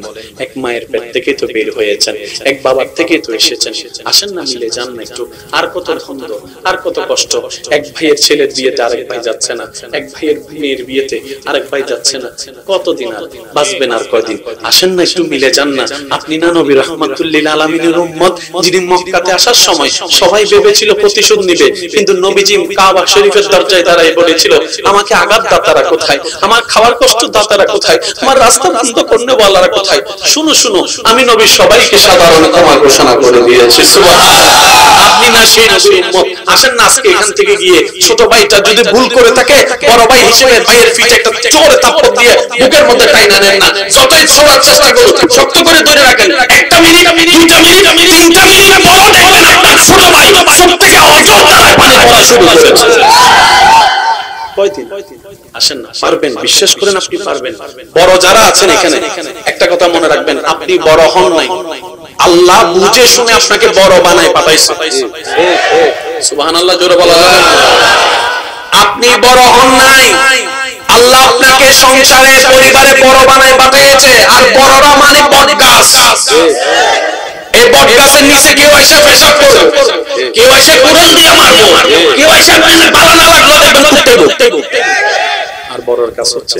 এক মায়ের পেট থেকে তো বের হয়েছেন, এক বাবার থেকে তো এসেছেন। আসেন না, মিলে যান না একটু। আর কত দ্বন্দ্ব, আর কত কষ্ট। এক ভাইয়ের ছেলের বিয়েতে আরেক ভাই যাচ্ছে না, এক ভাইয়ের মেয়ের বিয়েতে আরেক ভাই যাচ্ছে না। কতদিন আর বাঁচবেন? আর কয়দিন? আসেন না একটু মিলে যান না। আপনি না নবী রাহমাতুল লিল আলামিনের উম্মত, যিনি মক্কাতে আসার সময় সবাই ভেবেছিল প্রতিশোধ নিবে, কিন্তু নবীজি কাবা শরীফের দরজায় দাঁড়িয়ে বলেছিল, আমাকে আঘাত দাতারা কোথায়, আমার খাওয়ার কষ্ট দাতারা কোথায়, আমার রাস্তা বন্ধ করনে বলারা কোথায়? শুনো শুনো, আমি নবী সবাইকে সাধারণ ক্ষমা ঘোষণা করে দিয়েছি। সুবহানাল্লাহ। আপনি না সেই নবীর উম্মত? আসেন না আজকে এখান থেকে গিয়ে ছোট ভাইটা যদি ভুল করে থাকে, বড় ভাই হিসেবে ভাইয়ের পিঠে একটা চোরে থাপ্পড় দিয়ে বুকের মধ্যে টাইনা নেন না। যতই ছোড়ার চেষ্টা করুন, শক্ত করে ধরে রাখেন। একটা মিনিট, দুইটা মিনিট, তিনটা মিনিট পর দেখবেন আপনার ছোট ভাই চোখ থেকে অজর ধারায় পানি পড়া শুরু করেছে। কয়দিন? আসেন না, পারবেন, বিশ্বাস করেন আপনি পারবেন। বড় যারা আছেন এখানে, একটা কথা মনে রাখবেন, আপনি বড় হন নাই, আল্লাহ বুঝে শুনে আপনাকে বড় বানায় পাঠাইছে। সুবহানাল্লাহ জোরে বলা যাবে না? আপনি বড় হন নাই, আল্লাহ আপনাকে সংসারে পরিবারে বড় বানায় পাঠিয়েছে। আর বড়রা মানে বটগাছ। এই বটগাছের নিচে কেউ এসে পেশাব করবে, কেউ এসে কুড়াল দিয়ে মারবো, কেউ এসে ভালো না লাগলো দেখবেন কুটতে দেব। আর বড়র কাজ হচ্ছে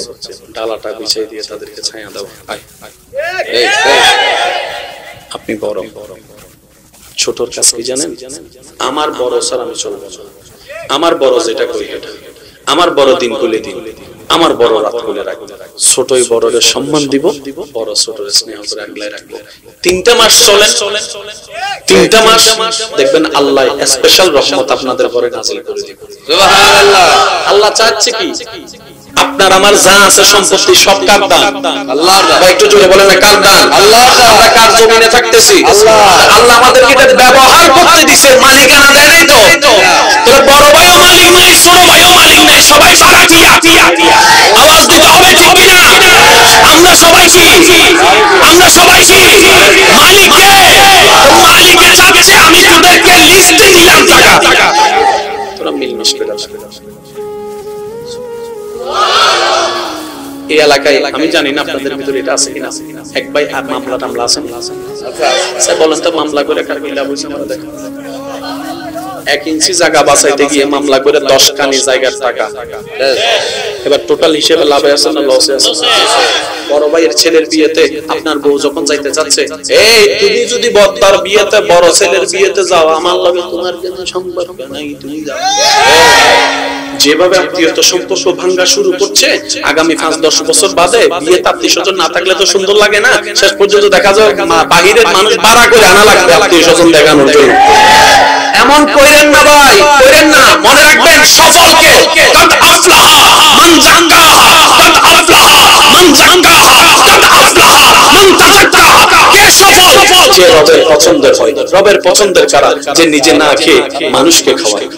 ডালাটা বিছিয়ে দিয়ে তাদেরকে ছায়া দাও। আপনি বড়, ছোটর কাজ কি জানেন? আমার বড় স্যার আমি চলবো, আমার বড় যেটা করি এটা, আমার বড় দিন গুলে দিন, আমার বড় রাত গুলে রাখবো। ছোটই বড়রে সম্মান দিব, বড় ছোটরে স্নেহ করে আগলায় রাখবো। 3টা মাস চলেন, 3টা মাস দেখবেন আল্লাহ স্পেশাল রহমত আপনাদের ঘরে নাযিল করে দিবেন। সুবহানাল্লাহ। আল্লাহ চাচ্ছে কি? আপনার আমার যা আছে সম্পত্তি সব কার দান? আল্লাহর দান। একটু জোরে বলেন না, কার দান? আল্লাহর দান। আমরা কার জমিনে থাকতেছি? আল্লাহ। আল্লাহ আমাদেরকে এটা ব্যবহার করতে দিয়েছে, মালিকানা দেয় নাই তো। তাহলে বড় ভাইও মালিক নাই, ছোট ভাইও মালিক নাই, সবাই ভাড়াটিয়া। আওয়াজ দিতে হবে ঠিক কি না? আমরা সবাই কি? আমরা সবাই কি? মালিক কে? মালিকে চাচ্ছে আমি তোদেরকে লিস্টে দিলাম টাকা, তোরা মিলমিশ করে রাখ। এই এলাকায় আমি জানি না আপনাদের ভিতরে এটা আছে কিনা, এক ভাই আর মামলা টামলা আছে। আচ্ছা বলেন তো, মামলা করে কার কি লাভ হইছে? আমরা দেখো 1 ইঞ্চি জায়গা বাঁচাইতে গিয়ে মামলা করে 10 কানি জায়গার টাকা। এবার টোটাল হিসেবে লাভে আছে না লসে আছে? বড় ভাইয়ের ছেলের বিয়েতে আপনার বউ যখন যাইতে যাচ্ছে, এই তুমি যদি বড়দার বিয়েতে বড় ছেলের বিয়েতে যাও, আমার লগে তোমার কোনো সম্পর্ক নাই, তুমি যাও। যেভাবে আত্মীয়তা সম্পর্ক ভাঙা শুরু করছে, আগামী 5-10 বছর বাদে বিয়েতে আত্মীয়-স্বজন না থাকলে তো সুন্দর লাগে না। শেষ পর্যন্ত দেখা যায় বাহিরের মানুষ ভাড়া করে আনা লাগবে আত্মীয়-স্বজন দেখানোর জন্য। এমন কইরেন না ভাই, কইরেন না। মনে রাখবেন সফলকে কদ আফলাহা মান যাক্কাহা, কদ আফলাহা মান যাক্কাহা, কদ আফলাহা মান তাযাক্কাহা। কে সফল? যে রবের পছন্দের হয়। রবের পছন্দের কারা? যে নিজে না খেয়ে মানুষকে খাওয়ায়।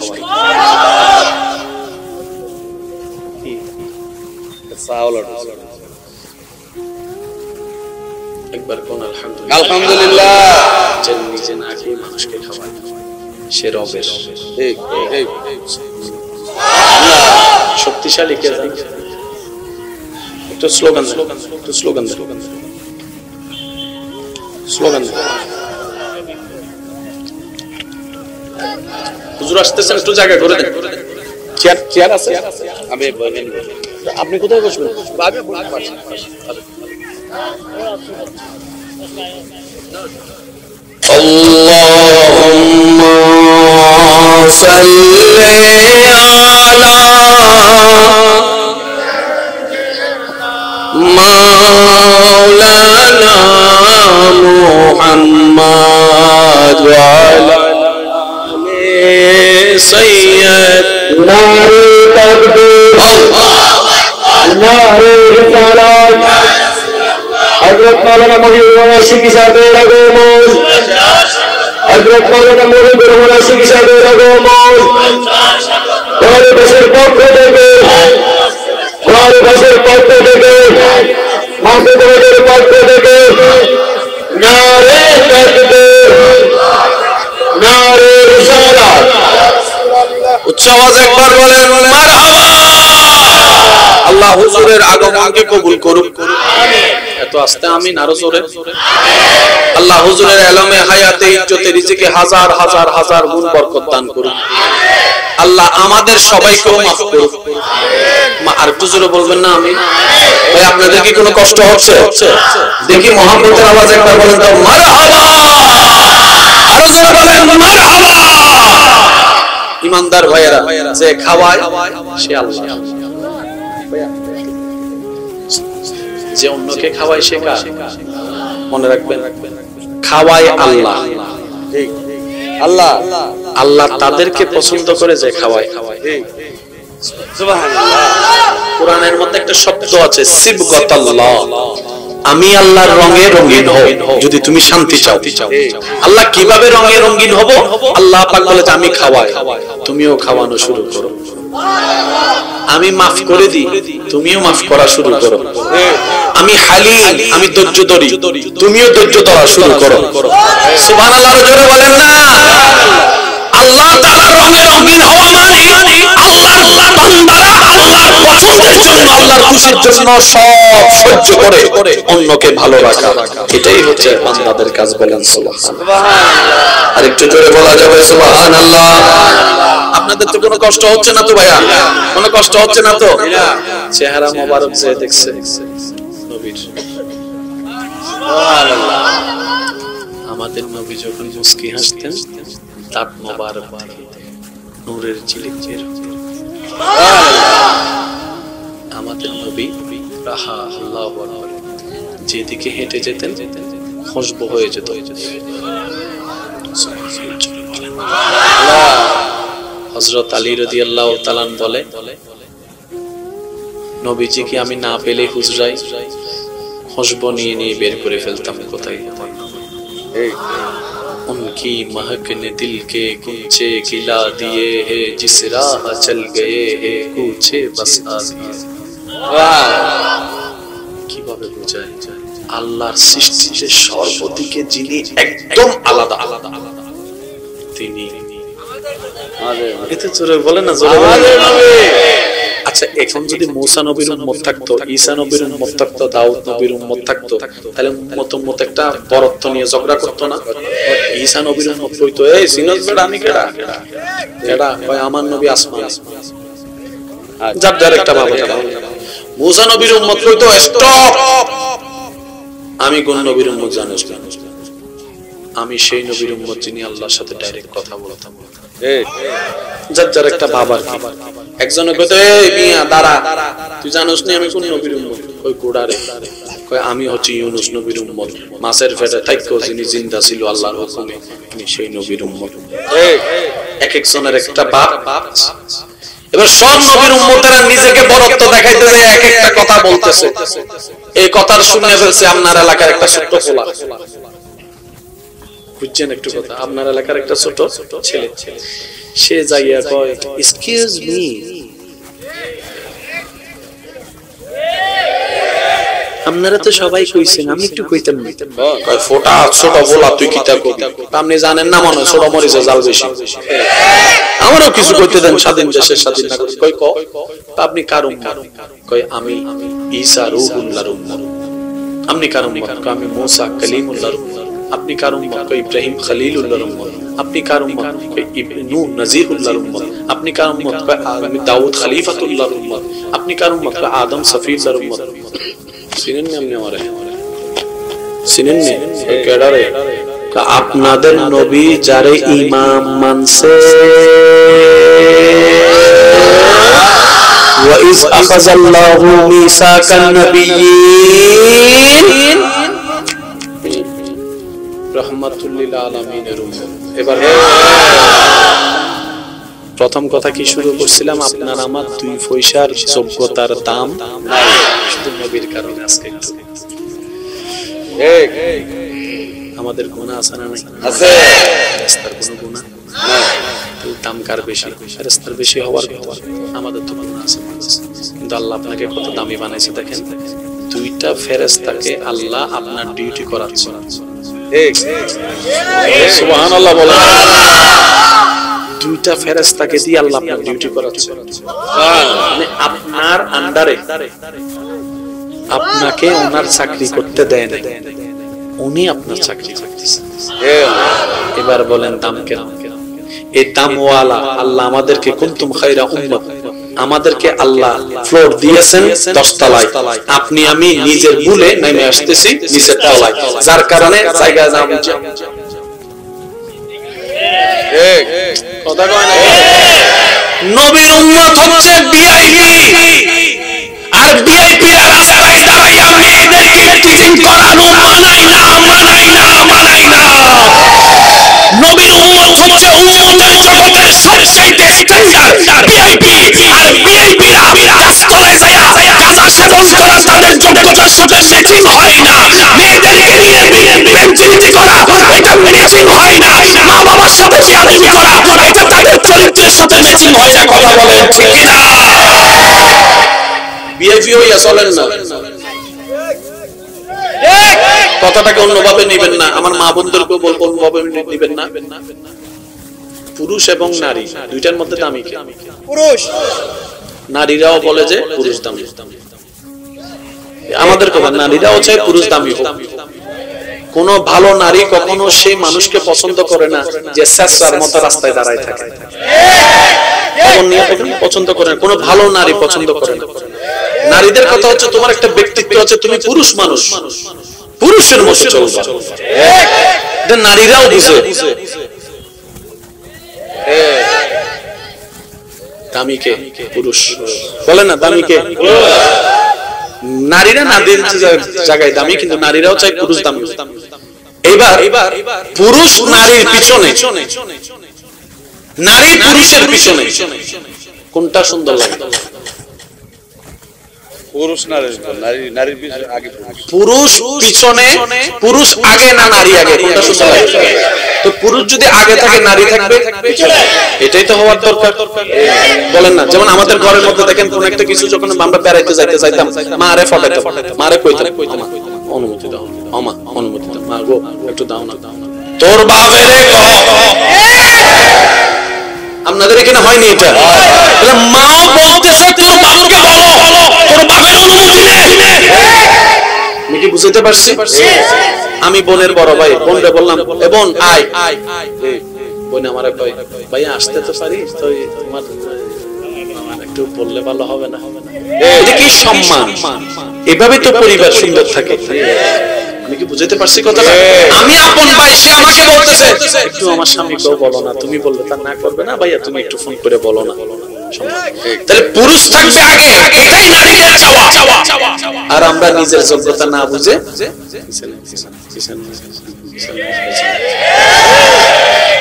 একবার কোন আলহামদুলিল্লাহ। আলহামদুলিল্লাহ। যে নিজে না খেয়ে মানুষকে খাওয়ায়, সে রবের। ঠিক ঠিক। শক্তিশালী কে জানেন? একটু স্লোগান দেন, একটু স্লোগান দেন, স্লোগান দেন। হুজুর আসতেছেন, একটু জায়গা করে দেন। চেয়ার আছে? আমি আপনি কোথায় বসবেন? আমি বলতে পারছি। আল্লাহুম্মা সাল্লি আলা মাওলানা মুহাম্মদ ওয়া আলা আলি সাইয়্যিদিনা हजरत मौलाना मुहिबुर रशीद साहब रगोमोल, हजरत मौलाना मुहिबुर रशीद साहब रगोमोल, हमारे बशर पक्ष देखे, हमारे बशर पक्ष देखे, मासूम बशर पक्ष देखे, नारे तकबीर, আওয়াজ একবার বলেন মারহাবা। আল্লাহ হুজুরের আগমনকে কবুল করুক। এত আস্তে আমিন, আরো জোরে। আল্লাহ হুজুরের এলমে হায়াতে ইজ্জতে রিজিকে হাজার হাজার হাজার গুণ বরকত দান করুন। আল্লাহ আমাদের সবাইকেও মাফ করুন। আর একটু জোরে বলবেন না আমিন? ভাই আপনাদের কি কোনো কষ্ট হচ্ছে? দেখি মুহাম্মদের আওয়াজ একবার বলেন তো মারহাবা। আরো জোরে বলেন মারহাবা। ইমানদার ভাইয়েরা, যে খাওয়ায় সে আল্লাহ, যে অন্যকে খাওয়ায় সে কার? মনে রাখবেন, খাওয়ায় আল্লাহ। আল্লাহ আল্লাহ তাদেরকে পছন্দ করে যে খাওয়ায়। সুবহানাল্লাহ। কোরআনের মধ্যে একটা শব্দ আছে সিবগাতাল্লাহ, আমি আল্লাহর রঙে রঙিন হই যদি তুমি শান্তি চাও। আল্লাহ কিভাবে রঙে রঙিন হব? আল্লাহ পাক বলে যে আমি খাওয়াই, তুমিও খাওয়ানো শুরু করো। আমি মাফ করে দিই, তুমিও মাফ করা শুরু করো। আমি হালিম, আমি ধৈর্য ধরি, তুমিও ধৈর্য ধরা শুরু করো। সুবহানাল্লাহ জোরে বলেন না। আল্লাহ তাআলার রঙে রঙিন হওয়া মানে আল্লাহর বান্দারা আল্লাহর পছন্দের জন্য, আল্লাহর খুশির জন্য সব সহ্য করে অন্যকে ভালো রাখা। এটাই হচ্ছে বান্দাদের কাজ। বলেন সুবহানাল্লাহ। আরেকটু জোরে বলা যাবে সুবহানাল্লাহ। আপনাদের তো কোনো কষ্ট হচ্ছে না তো ভাইয়া? কোনো কষ্ট হচ্ছে না তো? চেহারা মোবারক যে দেখছে নবীর, আমাদের নবী যখন মুস্কি হাসতেন, দাঁত মোবারক নূরের ঝিলিক বের হতো। আমাদের নবী রাহা আল্লাহু আকবার যেদিকে হেঁটে যেতেন খুশবু হয়ে যেত। হযরত আলী রাদিয়াল্লাহু তাআলা বলে, নবীজিকে আমি না পেলে হুজরায় খুশবু নিয়ে নিয়ে বের করে ফেলতাম কোথায়। उनकी महक ने दिल के कुंचे गिला दिए है, जिस राह चल गए है कूचे बसा दिए। কিভাবে বোঝায়? আল্লাহর সৃষ্টিতে সর্বদিকে যিনি একদম আলাদা আলাদা তিনি। এতে জোরে বলেন না, জোরে বলেন। আচ্ছা, এখন যদি মুসা নবীর উম্মত থাকতো, ঈসা নবীর উম্মত থাকতো, দাউদ নবীর উম্মত থাকতো, তাহলে উম্মত একটা বরত্ব নিয়ে ঝগড়া করতো না? ঈসা নবীর উম্মত কইতো, এই সিনস বেড়া আমি কেডা কেডা কয় আমার নবী আসমান, যার যার একটা ভাব থাকে। মুসা নবীর উম্মত কইতো স্টপ, আমি কোন নবীর উম্মত জানিস না? আমি সেই নবীর উম্মত যিনি আল্লাহর সাথে ডাইরেক্ট কথা বলতাম। যার যার একটা ভাব আর কি। একজনে কইতো, এই মিয়া দাঁড়া, তুই জানোস না আমি কোন নবীর উম্মত? কই কোড়ারে, কয় আমি হচ্ছি ইউনূস নবীর উম্মত, মাছের পেটে থাইকো যিনি জিন্দা ছিল আল্লাহর হুকুমে, আমি সেই নবীর উম্মত। এক একজনের একটা ভাব। এবার সব নবীর উম্মতেরা নিজেকে বরত্ব দেখাইতে যে এক একটা কথা বলতেছে। এই কথার শুনে ফেলছে আপনার এলাকার একটা ছোট্ট পোলা। বুঝছেন একটু কথা? আপনার এলাকার একটা ছোট ছেলে, সে যাইয়া কয় এক্সকিউজ মি, আপনারা তো সবাই কইছেন, আমি একটু কইতাম না। কয় ফোটা ছোট বলা তুই কি তা কইবি? আপনি জানেন না মনে ছোট মরিচে জাল বেশি। আমারও কিছু কইতে দেন, স্বাধীন দেশের স্বাধীন নাগরিক। কই ক আপনি কার উম্মত? কয় আমি ঈসা রূহুল্লাহর উম্মত। আপনি কার উম্মত? কয় আমি মুসা কালিমুল্লাহর উম্মত। আপনি কার উম্মত? কয় ইব্রাহিম খলিলুল্লাহর উম্মত। আপনি কার উম্মত? কয় নূহ নজিহুল্লাহর উম্মত। আপনি কার উম্মত? কয় আমি দাউদ খলিফাতুল্লাহর উম্মত। আপনি কার উম্মত? কয় আদম সফিউল্লাহর উম্মত। চিনেন না আপনি আমারে? চিনেন না? কেডা রে? আপনাদের নবী যারে ইমাম মানছে, ওয়া ইজ আখাযাল্লাহু মিসাকান নাবিয়্যিন রাহমাতুল লিল আলামিনের উম্মত। এবার প্রথম কথা কি শুরু করছিলাম? আপনার আমার দুই পয়সার যোগ্যতার দাম নাই, শুধু নবীর কারণে। আজকে আমাদের গুনাহ আছে না? নাই আছে। রাস্তার কোনো গুনাহ নাই, দাম কার বেশি? রাস্তার বেশি হওয়ার কথা। আমাদের তো গুনাহ আছে, কিন্তু আল্লাহ আপনাকে কত দামি বানাইছে দেখেন। দুইটা ফেরেশতাকে আল্লাহ আপনার ডিউটি করাচ্ছে। ঠিক সুবহানাল্লাহ বলেন। দুইটা ফেরেশতাকে দিয়ে আল্লাহ আপনার ডিউটি করাচ্ছে। মানে আপনার আন্ডারে আপনাকে ওনার চাকরি করতে দেন, উনি আপনার চাকরি করতেছেন। এবার বলেন দাম কেন? এই দামওয়ালা আল্লাহ আমাদেরকে কুনতুম খায়রা উম্মাহ, আমাদেরকে আল্লাহ ফ্লোর দিয়েছেন 10 তলায়। আপনি আমি নিজের ভুলে নেমে আসতেছি নিচের তলায়, যার কারণে জায়গা জাম। কথা কয় না? নবীর উম্মত হচ্ছে ভিআইপি, আর ভিআইপিরা রাস্তায় দাঁড়াইয়া মেয়েদেরকে টিচিং করানো মানাই না, মানাই না, মানাই না। নবীর উম্মত হচ্ছে উম্মতের জগতের সবচেয়ে স্ট্যান্ডার্ড ভিআইপি, আর ভিআইপিরা গাছতলায় যায় গাঁজা সেবন করা তাদের যোগ্যতার সাথে ম্যাচিং হয় না। মেয়েদেরকে নিয়ে বেঞ্চিলিটি করা এটা ম্যাচিং হয় না। মা বাবার সাথে বেয়াদবি করা এটা তাদের চরিত্রের সাথে ম্যাচিং হয় না। কথা বলেন ঠিক কি না? ভিআইপি হইয়া চলেন না। কথাটাকে অন্যভাবে নেবেন না, আমার মা বোনদেরকে বলবো অন্যভাবে নেবেন না। পুরুষ এবং নারী দুইটার মধ্যে দামি কে? পুরুষ। নারীরাও বলে যে পুরুষ দামি, আমাদের কথা নারীরাও চায় পুরুষ দামি হোক। কোন ভালো নারী কখনো সেই মানুষকে পছন্দ করে না যে স্যাঁচড়ার মতো রাস্তায় দাঁড়ায় থাকে, পছন্দ করে না। কোন ভালো নারী পছন্দ করে না। নারীদের কথা হচ্ছে তোমার একটা ব্যক্তিত্ব আছে, তুমি পুরুষ মানুষ, পুরুষের মতো চলবা। নারীরাও বুঝে দামি কে? পুরুষ। বলে না দামি কে? নারীরা নারীর জায়গায় দামি, কিন্তু নারীরাও চায় পুরুষ দামি। এইবার পুরুষ নারীর পিছনে, নারী পুরুষের পিছনে কোনটা সুন্দর লাগে? পুরুষ নারীর পিছনে আগে পুরুষ পিছনে, পুরুষ আগে না নারী আগে? কোনটা সুন্দর লাগে? তো পুরুষ যদি আগে থাকে নারী থাকবে, এটাই তো হওয়ার দরকার। বলেন না? যেমন আমাদের ঘরের মধ্যে দেখেন কোন একটা কিছু যখন আমরা বেড়াইতে যাইতে চাইতাম, মা আরে ফটাইতাম, মা আরে কইতাম অনুমতি দাও, আমা অনুমতি দাও, মা গো একটু দাও না, তোর বাপেরে কহ। আপনাদের এখানে হয়নি এটা? মা বলতেছে তোর বাপকে বলো, তোর বাপের অনুমতি নে। আমি কি বুঝতে পারছি? আমি বোনের বড় ভাই, বোনরে বললাম এ বোন আয়, বোন আমারে কই ভাইয়া আসতে তো পারি, তো তোমার একটু বললে ভালো হবে না? এটা কি সম্মান? এভাবে তো পরিবার সুন্দর থাকে। আমি কি বুঝতে পারছি কথাটা? আমি আপন ভাই, সে আমাকে বলতেছে একটু আমার স্বামীকেও বলো না, তুমি বললে তা না করবে না, ভাইয়া তুমি একটু ফোন করে বলো না। তাহলে পুরুষ থাকবে আগে, এটাই নারীদের চাওয়া। আর আমরা নিজের যোগ্যতা না বুঝে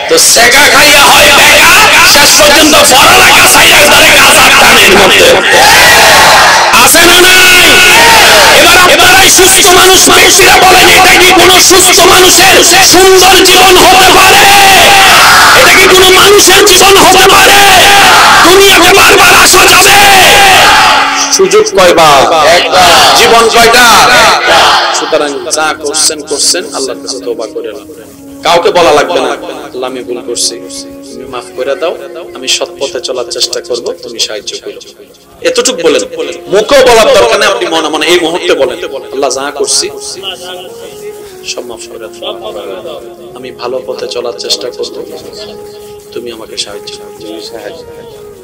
তো সেকা খাইয়া হয় বেকা, শেষ পর্যন্ত পড়ালেখা ছাইরা ধরে গাজার টানের মধ্যে আছে না নাই? এবার আপনারাই সুস্থ মানুষ, মানুষেরা বলেন এটা কি কোনো সুস্থ মানুষের সুন্দর জীবন হতে পারে? এটা কি কোনো মানুষের জীবন হতে পারে? দুনিয়াতে বারবার আসা যাবে, সুযোগ কয়বার? একবার। জীবন কয়টা? সুতরাং যা করছেন করছেন, আল্লাহর কাছে তওবা করে নাও। কাউকে বলা লাগবে না আল্লাহ আমি ভুল করছি, তুমি মাফ করে দাও, আমি সৎ পথে চলার চেষ্টা করব, তুমি সাহায্য করো। এতটুকু বলেন, মুখেও বলার দরকার নেই। আপনি মনে মনে এই মুহূর্তে বলেন আল্লাহ যা করছি সব মাফ করে দাও, আমি ভালো পথে চলার চেষ্টা করব, তুমি আমাকে সাহায্য করো।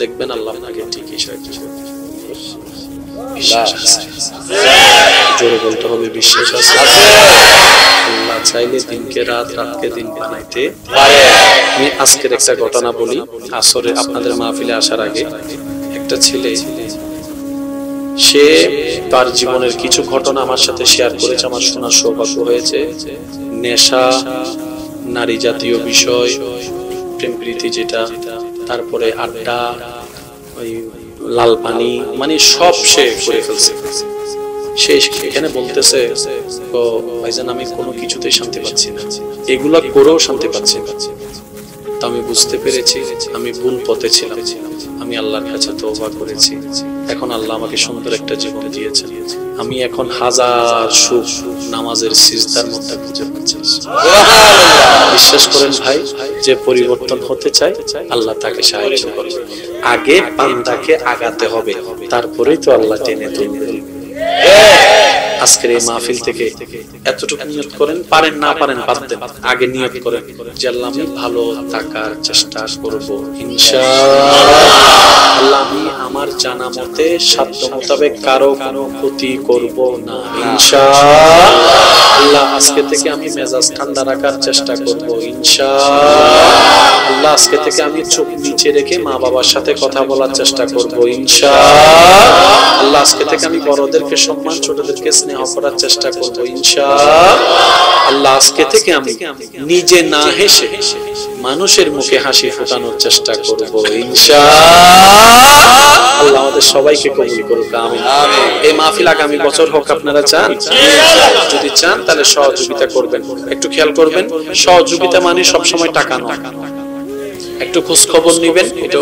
দেখবেন আল্লাহ আপনাকে ঠিকই সাহায্য করবে। বিশ্বাস আছে? জোরে বলতে হবে বিশ্বাস আছে। আল্লাহ চাইলে দিনকে রাত, রাতকে দিন বানাইতে পারে। আমি আজকের একটা ঘটনা বলি। আসরে আপনাদের মাহফিলে আসার আগে একটা ছেলে, সে তার জীবনের কিছু ঘটনা আমার সাথে শেয়ার করেছে, আমার শোনার সৌভাগ্য হয়েছে। নেশা, নারী জাতীয় বিষয়, প্রেম প্রীতি যেটা, তারপরে আড্ডা, ওই লাল পানি, মানে সব সে করে ফেলছে। সে এখানে বলতেছে ও ভাইজান আমি কোনো কিছুতেই শান্তি পাচ্ছি না, এগুলা করেও শান্তি পাচ্ছি না। তা আমি বুঝতে পেরেছি আমি ভুল পথে ছিলাম, আমি আল্লাহর কাছে তওবা করেছি। এখন আল্লাহ আমাকে সুন্দর একটা জীবন দিয়েছেন, আমি এখন হাজার সুখ নামাজের সিজদার মধ্যে খুঁজে পাচ্ছি। বিশ্বাস করেন ভাই, যে পরিবর্তন হতে চায় আল্লাহ তাকে সাহায্য করবে। আগে বান্দাকে আগাতে হবে, তারপরেই তো আল্লাহ টেনে তুলবে। আজকের এই মাহফিল থেকে এতটুকু নিয়ত করেন, পারেন না পারেন বাদ দেন, আগে নিয়ত করেন যে আল্লাহ আমি ভালো থাকার চেষ্টা করব ইনশাআল্লাহ। আমি আমার জানা মতে সাধ্য মোতাবেক কারো কোনো ক্ষতি করব না ইনশাআল্লাহ। আজকে থেকে আমি মেজাজ ঠান্ডা রাখার চেষ্টা করব ইনশাআল্লাহ। আজকে থেকে আমি চোখ নিচে রেখে মা বাবার সাথে কথা বলার চেষ্টা করব ইনশাআল্লাহ। আজকে থেকে আমি বড়দেরকে সম্মান, ছোটদেরকে স্নেহ করার চেষ্টা করব ইনশাআল্লাহ। আজকে থেকে আমি নিজে না হেসে মানুষের মুখে হাসি ফোটানোর চেষ্টা করব ইনশাআল্লাহ। আল্লাহ আমাদের সবাইকে কবুল করুক, আমিন। এই মাহফিল আগামী বছর হোক, আপনারা চান? যদি চান তাহলে সহযোগিতা করবেন। একটু খেয়াল করবেন, সহযোগিতা মানে সবসময় টাকা নয়, একটু খোঁজ খবর নিবেন। এটা